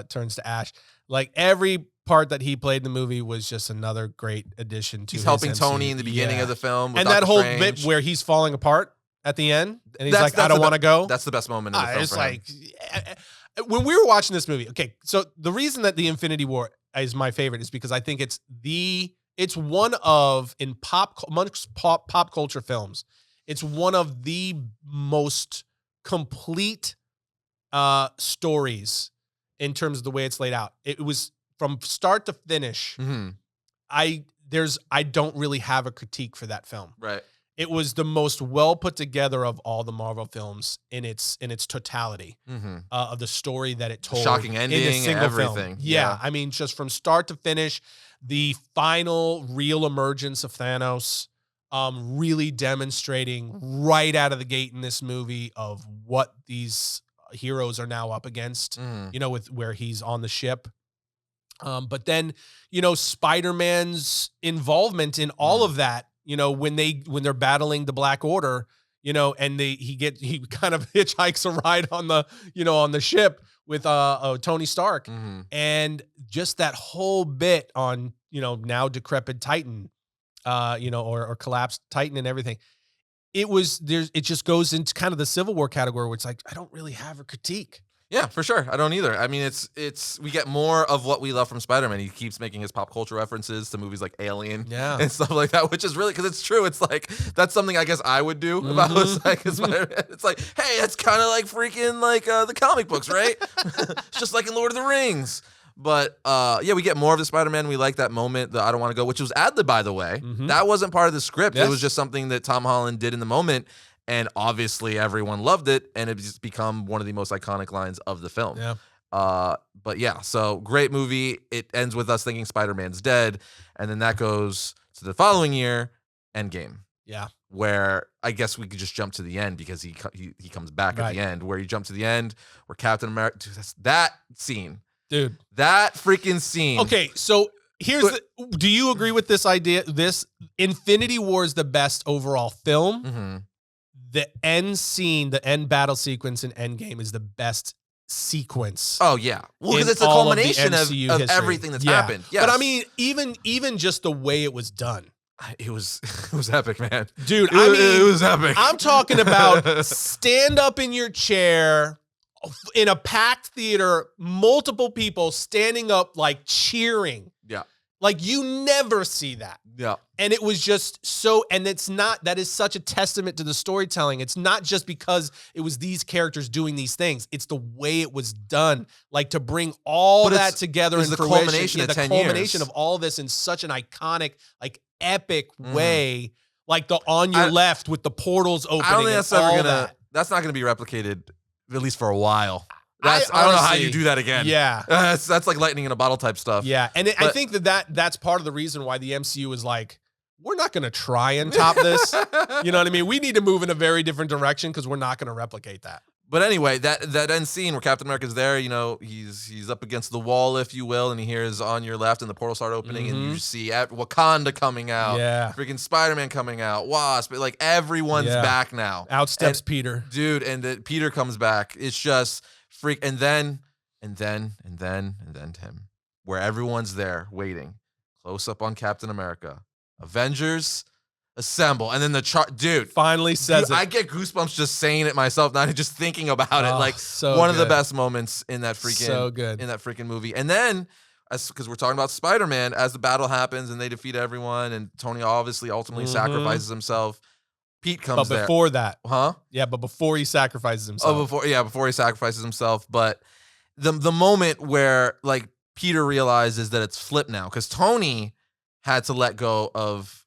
S2: turns to ash. Like every part that he played in the movie was just another great addition to.
S1: He's
S2: his
S1: helping
S2: MCU.
S1: Tony in the beginning of the film, with
S2: and
S1: Doctor
S2: that whole
S1: Strange.
S2: bit where he's falling apart at the end, and he's
S1: That's
S2: like, "I don't want to go."
S1: That's the best moment in the film.
S2: It's
S1: for
S2: like
S1: him.
S2: when we were watching this movie. Okay, so the reason that the Infinity War is my favorite is because I think it's one of amongst pop culture films. It's one of the most complete stories in terms of the way it's laid out. It was from start to finish.
S1: Mm-hmm.
S2: I don't really have a critique for that film.
S1: Right.
S2: It was the most well put together of all the Marvel films in its totality of the story that it told.
S1: Shocking ending,
S2: in a single
S1: everything.
S2: Film. Yeah, I mean, just from start to finish, the final real emergence of Thanos, really demonstrating right out of the gate in this movie of what these heroes are now up against. You know, with where he's on the ship. But then, you know, Spider-Man's involvement in all of that. You know, when they're battling the Black Order, you know, and he kind of hitchhikes a ride on the ship with Tony Stark, and just that whole bit on, you know, now decrepit Titan, you know, or collapsed Titan and everything. It just goes into kind of the Civil War category where it's like, I don't really have a critique.
S1: Yeah, for sure. I don't either. I mean, it's we get more of what we love from Spider-Man. He keeps making his pop culture references to movies like Alien and stuff like that, which is really, because it's true. It's like, that's something I guess I would do if I was like Spider-Man. It's like, hey, it's kind of like freaking like the comic books, right? It's just like in Lord of the Rings. But yeah, we get more of the Spider-Man. We like that moment, the I don't want to go, which was added, by the way. That wasn't part of the script. It was just something that Tom Holland did in the moment. And obviously everyone loved it, and it's just become one of the most iconic lines of the film.
S2: Yeah.
S1: But yeah, so great movie. It ends with us thinking Spider-Man's dead, and then that goes to the following year, Endgame.
S2: Yeah.
S1: Where I guess we could just jump to the end because he comes back at the end. Where you jump to the end, where Captain America, dude, that scene, dude, that freaking scene.
S2: Okay, so do you agree with this idea? This Infinity War is the best overall film. The end scene, the end battle sequence in Endgame is the best sequence.
S1: Oh yeah, well, because it's a culmination of everything that's happened. Yes.
S2: But I mean, even just the way it was done,
S1: it was epic, man.
S2: Dude, it
S1: was epic.
S2: I'm talking about stand up in your chair in a packed theater, multiple people standing up like cheering.
S1: Yeah.
S2: Like you never see that.
S1: Yeah.
S2: And it was just so, and that is such a testament to the storytelling. It's not just because it was these characters doing these things. It's the way it was done. Like to bring all that together in
S1: the
S2: fruition.
S1: Culmination of
S2: the
S1: 10
S2: culmination
S1: years.
S2: of all this in such an iconic, like epic way. Like the on your left with the portals opening. I don't think
S1: that's not gonna be replicated, at least for a while. I don't know how you do that again.
S2: Yeah.
S1: That's like lightning in a bottle type stuff.
S2: Yeah. And I think that's part of the reason why the MCU is like, we're not going to try and top this. You know what I mean? We need to move in a very different direction because we're not going to replicate that.
S1: But anyway, that end scene where Captain America's there, you know, he's up against the wall, if you will, and he hears on your left and the portal start opening and you see Wakanda coming out.
S2: Yeah.
S1: Freaking Spider-Man coming out. Wasp. Like everyone's back now.
S2: Out steps Peter.
S1: Dude, and Peter comes back. It's just freak. And then Tim, where everyone's there waiting, close up on Captain America. Avengers assemble, and then the chart, dude,
S2: finally says it.
S1: I get goosebumps just saying it myself, not just thinking about it. Like one of the best moments in that freaking movie. And then, because we're talking about Spider-Man, as the battle happens and they defeat everyone, and Tony obviously ultimately sacrifices himself. Pete comes there.
S2: But before that,
S1: Yeah,
S2: but before he sacrifices himself.
S1: Before he sacrifices himself. But the moment where like Peter realizes that it's flipped now, because Tony had to let go of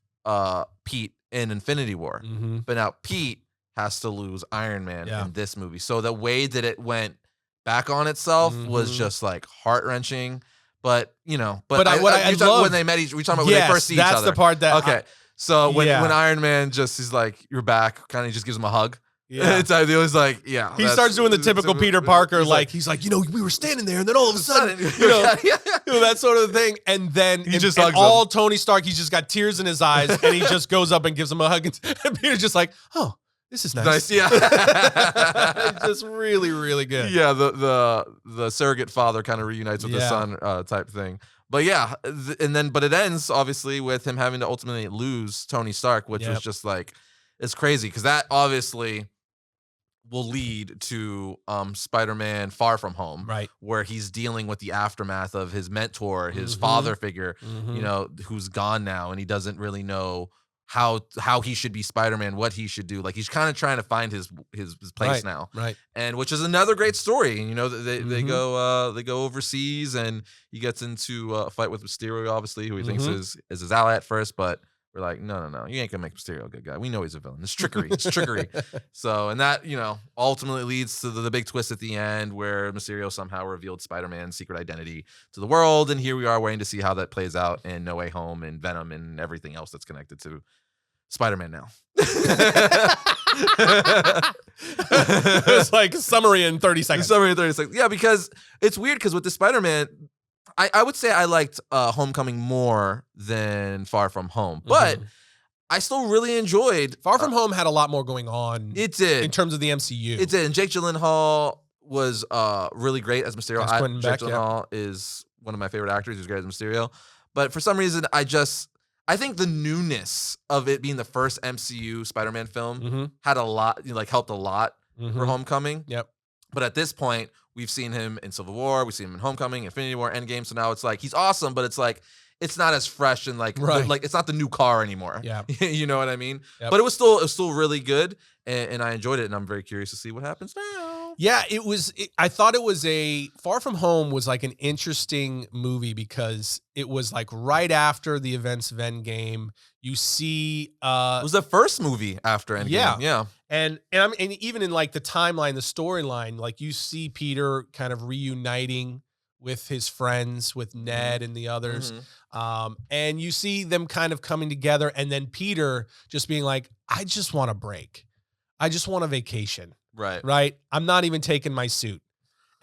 S1: Pete in Infinity War. But now Pete has to lose Iron Man in this movie. So the way that it went back on itself was just like heart-wrenching. But, you know,
S2: what I love
S1: when they met we're talking about when they first see each other.
S2: That's the part that
S1: so when Iron Man he's like, you're back, kind of just gives him a hug.
S2: Yeah.
S1: It's he was like, yeah.
S2: He starts doing the typical Peter Parker, he's like, we were standing there, and then all of a sudden, that sort of thing. And then
S1: He just
S2: and
S1: hugs
S2: all
S1: him.
S2: Tony Stark, he's just got tears in his eyes, and he just goes up and gives him a hug. And Peter's just like, oh, this is nice.
S1: Yeah.
S2: It's just really, really good.
S1: Yeah, the surrogate father kind of reunites with the son type thing. But yeah, but it ends obviously with him having to ultimately lose Tony Stark, which was just like, it's crazy because that obviously will lead to Spider-Man Far From Home,
S2: right?
S1: Where he's dealing with the aftermath of his mentor, his father figure, who's gone now, and he doesn't really know how he should be Spider-Man, what he should do. Like he's kind of trying to find his place now,
S2: right? And
S1: which is another great story. And they go overseas, and he gets into a fight with Mysterio, obviously, who he thinks is his ally at first, but we're like, no, you ain't gonna make Mysterio a good guy. We know he's a villain. It's trickery. So, and that, ultimately leads to the big twist at the end where Mysterio somehow revealed Spider-Man's secret identity to the world. And here we are waiting to see how that plays out in No Way Home and Venom and everything else that's connected to Spider-Man now.
S2: It's like summary in 30 seconds.
S1: Yeah, because it's weird because with the Spider-Man, I would say I liked Homecoming more than Far From Home, but I still really enjoyed
S2: Far From Home had a lot more going on.
S1: It did
S2: in terms of the MCU.
S1: It did, and Jake Gyllenhaal was really great as Mysterio. Jake Gyllenhaal is one of my favorite actors. He's great as Mysterio, but for some reason, I think the newness of it being the first MCU Spider-Man film had a lot, helped a lot for Homecoming.
S2: Yep.
S1: But at this point, we've seen him in Civil War, we've seen him in Homecoming, Infinity War, Endgame. So now it's like he's awesome, but it's like it's not as fresh and like it's not the new car anymore.
S2: Yeah,
S1: you know what I mean.
S2: Yep.
S1: But it was still really good, and I enjoyed it, and I'm very curious to see what happens now.
S2: Yeah, I thought it was Far From Home was like an interesting movie because it was like right after the events of Endgame. You see,
S1: it was the first movie after Endgame. Yeah.
S2: And even in like the timeline, the storyline, like you see Peter kind of reuniting with his friends, with Ned and the others. And you see them kind of coming together, and then Peter just being like, I just want a break. I just want a vacation. Right. I'm not even taking my suit.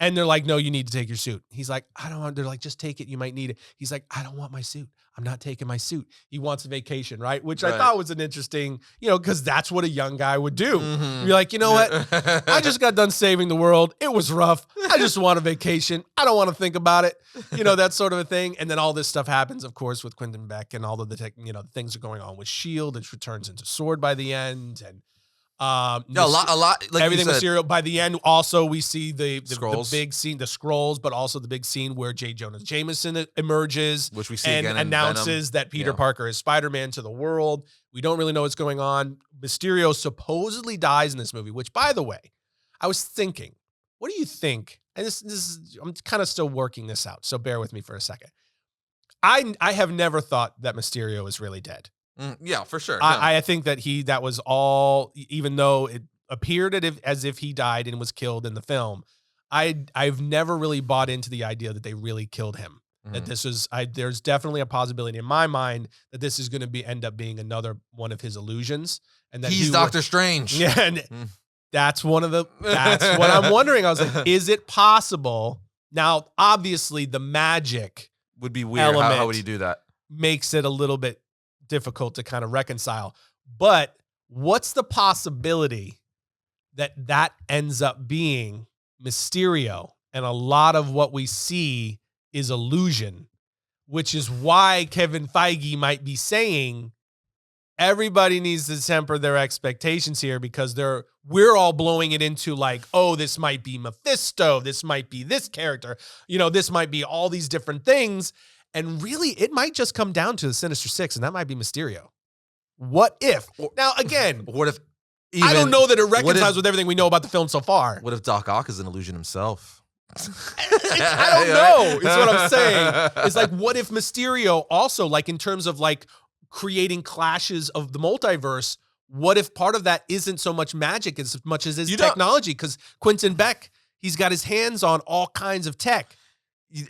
S2: And they're like, no, you need to take your suit. He's like, I don't want. They're like, just take it. You might need it. He's like, I don't want my suit. I'm not taking my suit. He wants a vacation, right? Which I thought was an interesting, because that's what a young guy would do. You're like, you know what? I just got done saving the world. It was rough. I just want a vacation. I don't want to think about it. That sort of a thing. And then all this stuff happens, of course, with Quentin Beck and all of the things are going on with S.H.I.E.L.D., which returns into S.W.O.R.D. by the end. And a lot like
S1: everything
S2: Mysterio. By the end, also we see the big scene, the scrolls, but also the big scene where J. Jonah Jameson emerges,
S1: which we see
S2: and
S1: again in
S2: announces that Peter Parker is Spider-Man to the world. We don't really know what's going on. Mysterio supposedly dies in this movie. Which, by the way, I was thinking, what do you think? And this is I'm kind of still working this out, so bear with me for a second. I have never thought that Mysterio is really dead.
S1: Yeah, for sure.
S2: I think that that was all, even though it appeared as if he died and was killed in the film. I've never really bought into the idea that they really killed him. That this is, there's definitely a possibility in my mind that this is going to end up being another one of his illusions, and that
S1: he's Doctor Strange.
S2: Yeah, and that's what I'm wondering. I was like, is it possible? Now, obviously, the magic
S1: would be weird. How would he do that?
S2: Makes it a little bit difficult to kind of reconcile. But what's the possibility that ends up being Mysterio, and a lot of what we see is illusion, which is why Kevin Feige might be saying everybody needs to temper their expectations here, because we're all blowing it into like, oh, this might be Mephisto, this might be this character, this might be all these different things. And really, it might just come down to the Sinister Six, and that might be Mysterio. What if? Now, again,
S1: what if?
S2: I don't know that it reconciles with everything we know about the film so far.
S1: What if Doc Ock is an illusion himself?
S2: I don't know. Is what I'm saying. It's like, what if Mysterio also, like in terms of like creating clashes of the multiverse, what if part of that isn't so much magic as much as his technology? Because Quentin Beck, he's got his hands on all kinds of tech.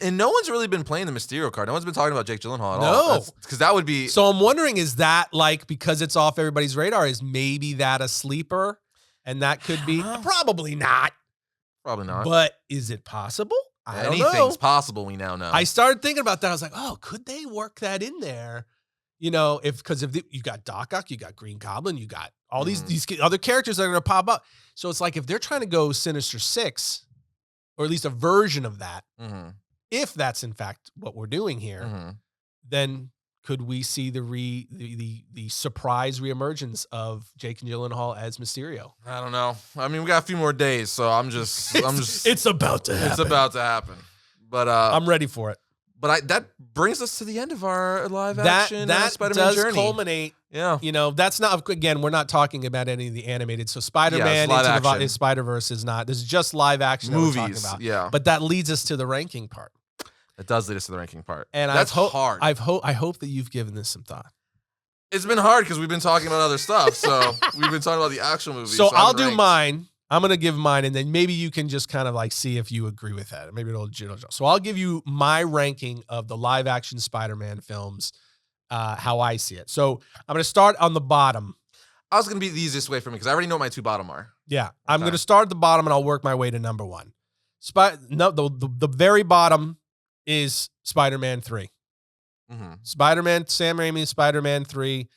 S1: And no one's really been playing the Mysterio card. No one's been talking about Jake Gyllenhaal at all. No. Because that would be...
S2: So I'm wondering, is that like, because it's off everybody's radar, is maybe that a sleeper? and that could be
S1: know.
S2: probably not.
S1: Probably not.
S2: But is it possible? I don't know.
S1: Anything's possible. We now know.
S2: I started thinking about that. I was like, oh, could they work that in there? You know, because if you got Doc Ock, you got Green Goblin, you got all these other characters that are going to pop up. So it's like if they're trying to go Sinister Six, or at least a version of that, if that's in fact what we're doing here, then could we see the surprise reemergence of Jake Gyllenhaal as Mysterio?
S1: I don't know. I mean, we got a few more days, so I'm just.
S2: It's about to happen.
S1: It's about to happen. But
S2: I'm ready for it.
S1: But that brings us to the end of our live action Spider-Man journey.
S2: Culminate.
S1: Yeah.
S2: You know, that's not, again, we're not talking about any of the animated. So Spider-Man Into the Spider-Verse is not. This is just live action
S1: movies.
S2: That we're talking about.
S1: Yeah.
S2: But that leads us to the ranking part.
S1: It does lead us to the ranking part.
S2: And
S1: that's hard.
S2: I hope that you've given this some thought.
S1: It's been hard because we've been talking about other stuff. So we've been talking about the actual movies.
S2: So I'll do mine. I'm going to give mine, and then maybe you can just kind of like see if you agree with that. Maybe it'll. So I'll give you my ranking of the live action Spider-Man films, how I see it. So I'm going to start on the bottom.
S1: I was going to be the easiest way for me because I already know what my two bottom are.
S2: Yeah. Okay. I'm going to start at the bottom, and I'll work my way to number one. The very bottom is Spider-Man 3. Spider-Man, Sam Raimi, Spider-Man 3.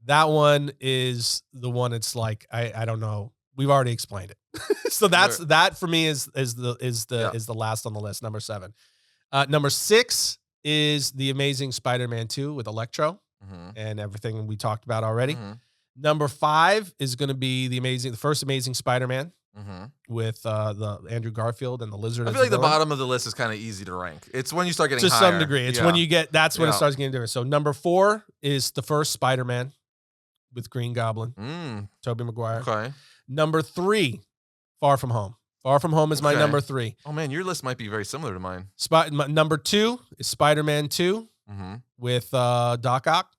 S2: That one is the one. It's like, I don't know. We've already explained it. So that for me is the last on the list, number 7. Number 6 is The Amazing Spider-Man 2 with Electro and everything we talked about already. Number 5 is going to be the first Amazing Spider-Man with the Andrew Garfield and the Lizard.
S1: I feel like the bottom of the list is kind of easy to rank. It's when you start getting
S2: to
S1: higher.
S2: some degree. It's when you get, that's when it starts getting different. So number 4 is the first Spider-Man with Green Goblin, Tobey Maguire.
S1: Okay.
S2: Number 3, Far From Home. Far From Home is my number 3.
S1: Oh man, your list might be very similar to mine.
S2: Number 2 is Spider-Man 2 with Doc Ock,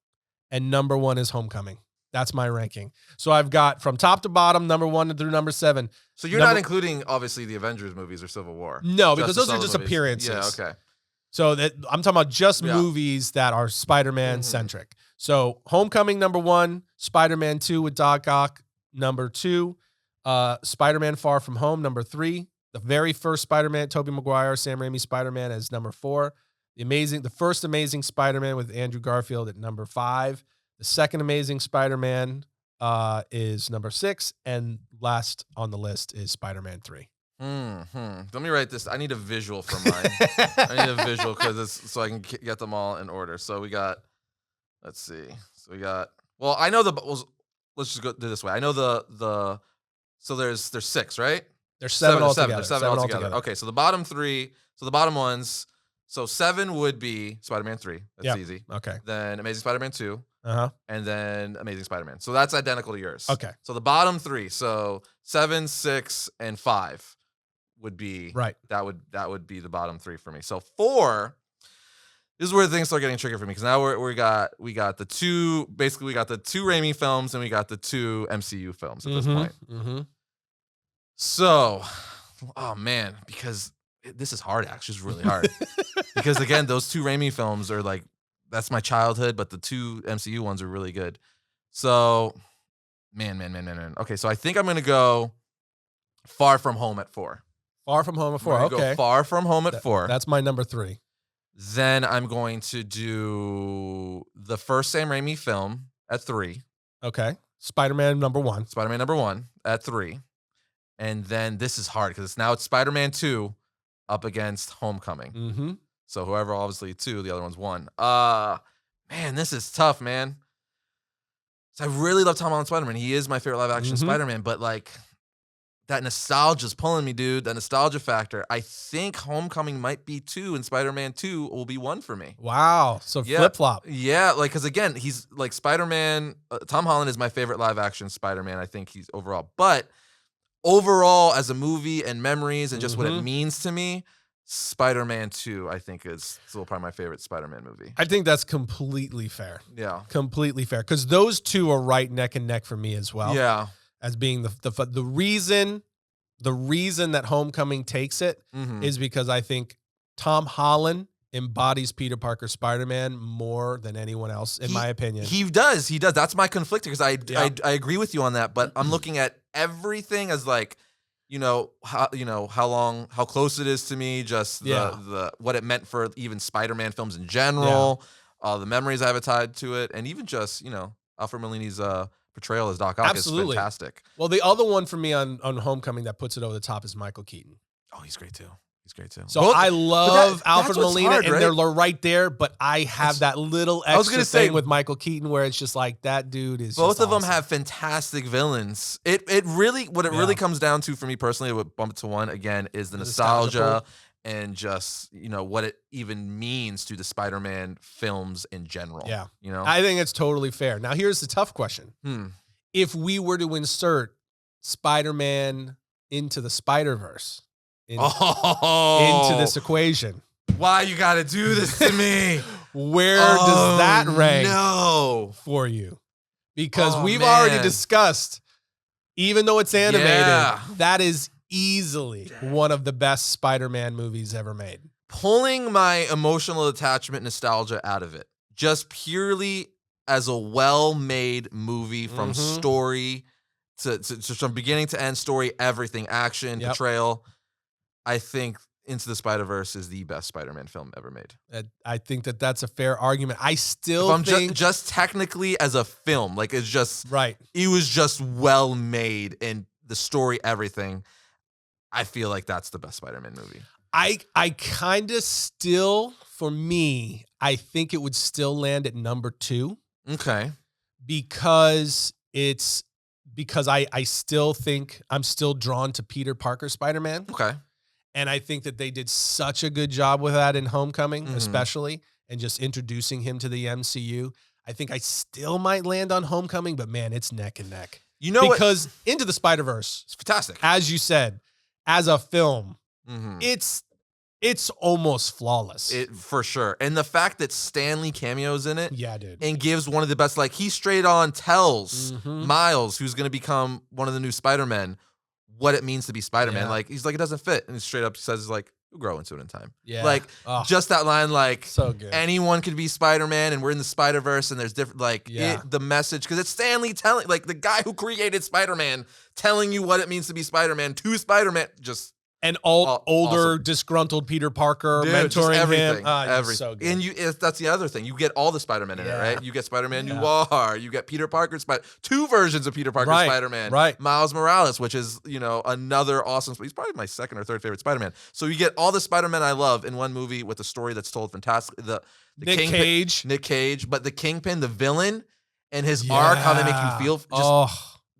S2: and number 1 is Homecoming. That's my ranking. So I've got from top to bottom, number 1 through number 7.
S1: So you're not including obviously the Avengers movies or Civil War.
S2: No, because those are just appearances.
S1: Yeah, okay.
S2: So that I'm talking about just movies that are Spider-Man centric. So Homecoming number 1, Spider-Man 2 with Doc Ock number 2, Spider-Man Far From Home number 3, the very first Spider-Man, Tobey Maguire, Sam Raimi Spider-Man as number 4, the first Amazing Spider-Man with Andrew Garfield at number 5, the second Amazing Spider-Man is number 6, and last on the list is Spider-Man 3.
S1: Let me write this. I need a visual for mine. I need a visual so I can get them all in order. So we got, let's see. So we got, well, I know let's just go do this way. I know so there's 6, right?
S2: There's 7 altogether.
S1: There's 7 altogether. Okay, so the bottom 3, so the bottom ones, so 7 would be Spider-Man 3. That's easy.
S2: Okay.
S1: Then Amazing Spider-Man 2. And then Amazing Spider-Man. So that's identical to yours.
S2: Okay.
S1: So the bottom 3, so 7, 6, and 5 would be
S2: right.
S1: That would be the bottom 3 for me. So 4, this is where things start getting tricky for me because now we got the 2 Raimi films and we got the 2 MCU films at this point. So, oh man, because this is hard. Actually, it's really hard because again, those 2 Raimi films are like, that's my childhood, but the 2 MCU ones are really good. So, man. Okay, so I think I'm gonna go Far From Home at 4.
S2: Far From Home at 4. Okay.
S1: Go Far From Home at 4.
S2: That's my number 3.
S1: Then I'm going to do the first Sam Raimi film at 3.
S2: Okay. Spider-Man number 1.
S1: Spider-Man number 1 at 3. And then this is hard because it's Spider-Man 2 up against Homecoming. So whoever, obviously 2, the other one's 1. Man, this is tough, man. So I really love Tom Holland Spider-Man. He is my favorite live action Spider-Man, but like that nostalgia's pulling me, dude. That nostalgia factor. I think Homecoming might be 2 and Spider-Man 2 will be 1 for me.
S2: Wow. So flip-flop.
S1: Yeah, like, because again, he's like Spider-Man. Tom Holland is my favorite live action Spider-Man. I think he's overall. But overall, as a movie and memories and just what it means to me, Spider-Man 2, I think, is still probably my favorite Spider-Man movie.
S2: I think that's completely fair.
S1: Yeah.
S2: Completely fair. Because those 2 are right neck and neck for me as well.
S1: Yeah.
S2: As being the reason that Homecoming takes it is because I think Tom Holland embodies Peter Parker Spider-Man more than anyone else, in my opinion.
S1: He does. That's my conflict because I agree with you on that, but I'm looking at everything as like, how close it is to me, just the what it meant for even Spider-Man films in general, the memories I have tied to it, and even just, Alfred Molini's portrayal as Doc Ock is fantastic.
S2: Well, the other one for me on Homecoming that puts it over the top is Michael Keaton.
S1: Oh, he's great too.
S2: So I love Alfred Molina, and they're right there, but I have that little extra thing with Michael Keaton where it's just like, that dude is
S1: both of them
S2: awesome.
S1: have fantastic villains. It really comes down to, for me personally, what bump it to one again is the nostalgia and just, what it even means to the Spider-Man films in general.
S2: Yeah.
S1: I
S2: think it's totally fair. Now here's the tough question. If we were to insert Spider-Man into the Spider-Verse, into this equation.
S1: Why you gotta do this to me?
S2: Where does that rank for you? Because we've already discussed, even though it's animated, that is easily one of the best Spider-Man movies ever made.
S1: Pulling my emotional attachment nostalgia out of it, just purely as a well-made movie from story to from beginning to end, story, everything, action, portrayal. I think Into the Spider-Verse is the best Spider-Man film ever made.
S2: I think that's a fair argument. I still think
S1: just technically as a film, like it's just
S2: right.
S1: It was just well made, and the story, everything. I feel like that's the best Spider-Man movie.
S2: I kind of still, for me, I think it would still land at number 2.
S1: Okay.
S2: Because I still think I'm still drawn to Peter Parker Spider-Man.
S1: Okay.
S2: And I think that they did such a good job with that in Homecoming, especially, and just introducing him to the MCU. I think I still might land on Homecoming, but man, it's neck and neck. Because Into the Spider-Verse,
S1: it's fantastic.
S2: As you said, as a film, it's almost flawless.
S1: For sure. And the fact that Stan Lee cameos in it,
S2: dude,
S1: and gives one of the best, like he straight on tells Miles, who's going to become one of the new Spider-Men, what it means to be Spider-Man.
S2: Yeah.
S1: Like, he's like, it doesn't fit. And he straight up says, like, you'll grow into it in time.
S2: Yeah.
S1: Like, just that line, like,
S2: so good.
S1: Anyone could be Spider-Man, and we're in the Spider-Verse, and there's different, like, the message, because it's Stan Lee telling, like, the guy who created Spider-Man telling you what it means to be Spider-Man to Spider-Man, just...
S2: And older, awesome. Disgruntled Peter Parker mentoring him.
S1: Everything.
S2: So good.
S1: And that's the other thing. You get all the Spider-Man in it, right? You get Spider-Man Noir. You get Peter Parker, two versions of Peter Parker Spider-Man.
S2: Right.
S1: Miles Morales, which is, another awesome. He's probably my second or third favorite Spider-Man. So you get all the Spider-Man I love in one movie with a story that's told fantastic.
S2: Nick Cage.
S1: But the Kingpin, the villain, and his arc, how they make you feel.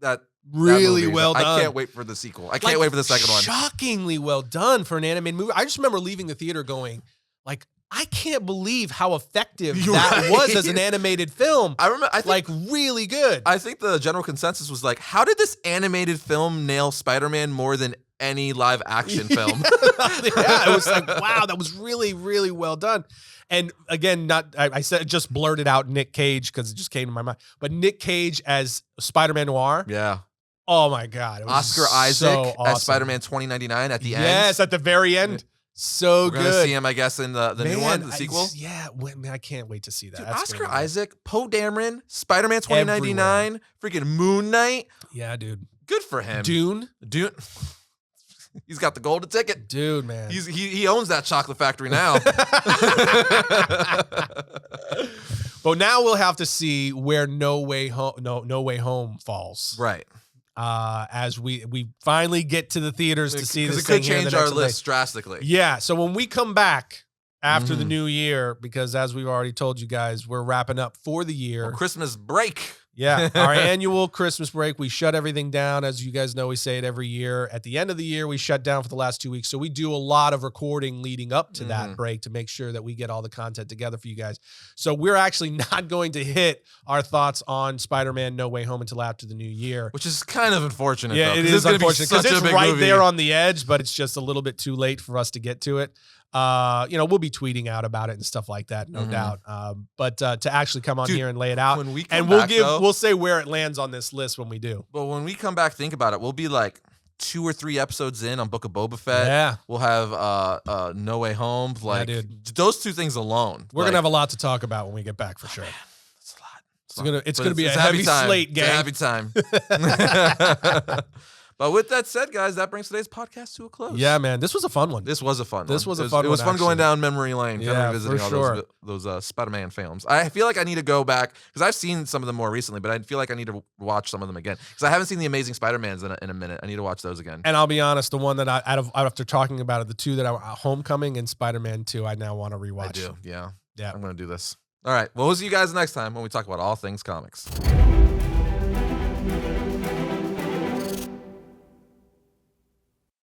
S1: That
S2: really well done.
S1: I can't wait for the sequel. I can't wait for the second one.
S2: Shockingly well done for an animated movie. I just remember leaving the theater going, like, I can't believe how effective that was as an animated film. I think really good.
S1: I think the general consensus was like, how did this animated film nail Spider-Man more than any live action film?
S2: It was like, wow, that was really, really well done. And again, I said just blurted out Nick Cage because it just came to my mind. But Nick Cage as Spider-Man Noir.
S1: Yeah.
S2: Oh my God.
S1: Oscar Isaac as Spider-Man 2099 at the end.
S2: Yes, at the very end. So
S1: We're
S2: good.
S1: We're going to see him, I guess, in the new one, the sequel.
S2: I can't wait to see that.
S1: Dude, Oscar Isaac, Poe Dameron, Spider-Man 2099, freaking Moon Knight.
S2: Yeah, dude.
S1: Good for him.
S2: Dune.
S1: He's got the golden ticket.
S2: Dude, man.
S1: He owns that chocolate factory now.
S2: But now we'll have to see where No Way Home falls.
S1: Right.
S2: As we finally get to the theaters to see this
S1: thing. Because it could change our list drastically.
S2: Yeah. So when we come back after the new year, because as we've already told you guys, we're wrapping up for the year.
S1: Christmas break.
S2: Yeah, our annual Christmas break. We shut everything down. As you guys know, we say it every year. At the end of the year, we shut down for the last 2 weeks. So we do a lot of recording leading up to that break to make sure that we get all the content together for you guys. So we're actually not going to hit our thoughts on Spider-Man No Way Home until after the new year.
S1: Which is kind of unfortunate.
S2: Yeah,
S1: though,
S2: it is unfortunate because it's right
S1: movie.
S2: there on the edge, but it's just a little bit too late for us to get to it. We'll be tweeting out about it and stuff like that, no doubt. But to actually come on here and lay it out,
S1: when we come back,
S2: we'll say where it lands on this list when we do.
S1: But when we come back, think about it. We'll be like 2 or 3 episodes in on Book of Boba Fett.
S2: Yeah,
S1: we'll have No Way Home. Like,
S2: dude.
S1: Those 2 things alone.
S2: We're gonna have a lot to talk about when we get back for sure.
S1: Man, it's a lot. fun.
S2: It's gonna be a
S1: happy
S2: heavy
S1: time.
S2: slate,
S1: It's a
S2: gang.
S1: happy time. But with that said, guys, that brings today's podcast to a close.
S2: Yeah, man, this was a fun one.
S1: This was a fun one.
S2: This was a fun one.
S1: It was fun going down memory lane, kind
S2: Yeah,
S1: of revisiting
S2: for
S1: all those Spider-Man films. I feel like I need to go back because I've seen some of them more recently, but I feel like I need to watch some of them again because I haven't seen the Amazing Spider-Mans in a minute. I need to watch those again.
S2: And I'll be honest, the one that after talking about it, the two that I Homecoming and Spider-Man 2, I now want to rewatch.
S1: I do, yeah.
S2: Yeah.
S1: I'm gonna do this. All right. Well, we'll see you guys next time when we talk about all things comics.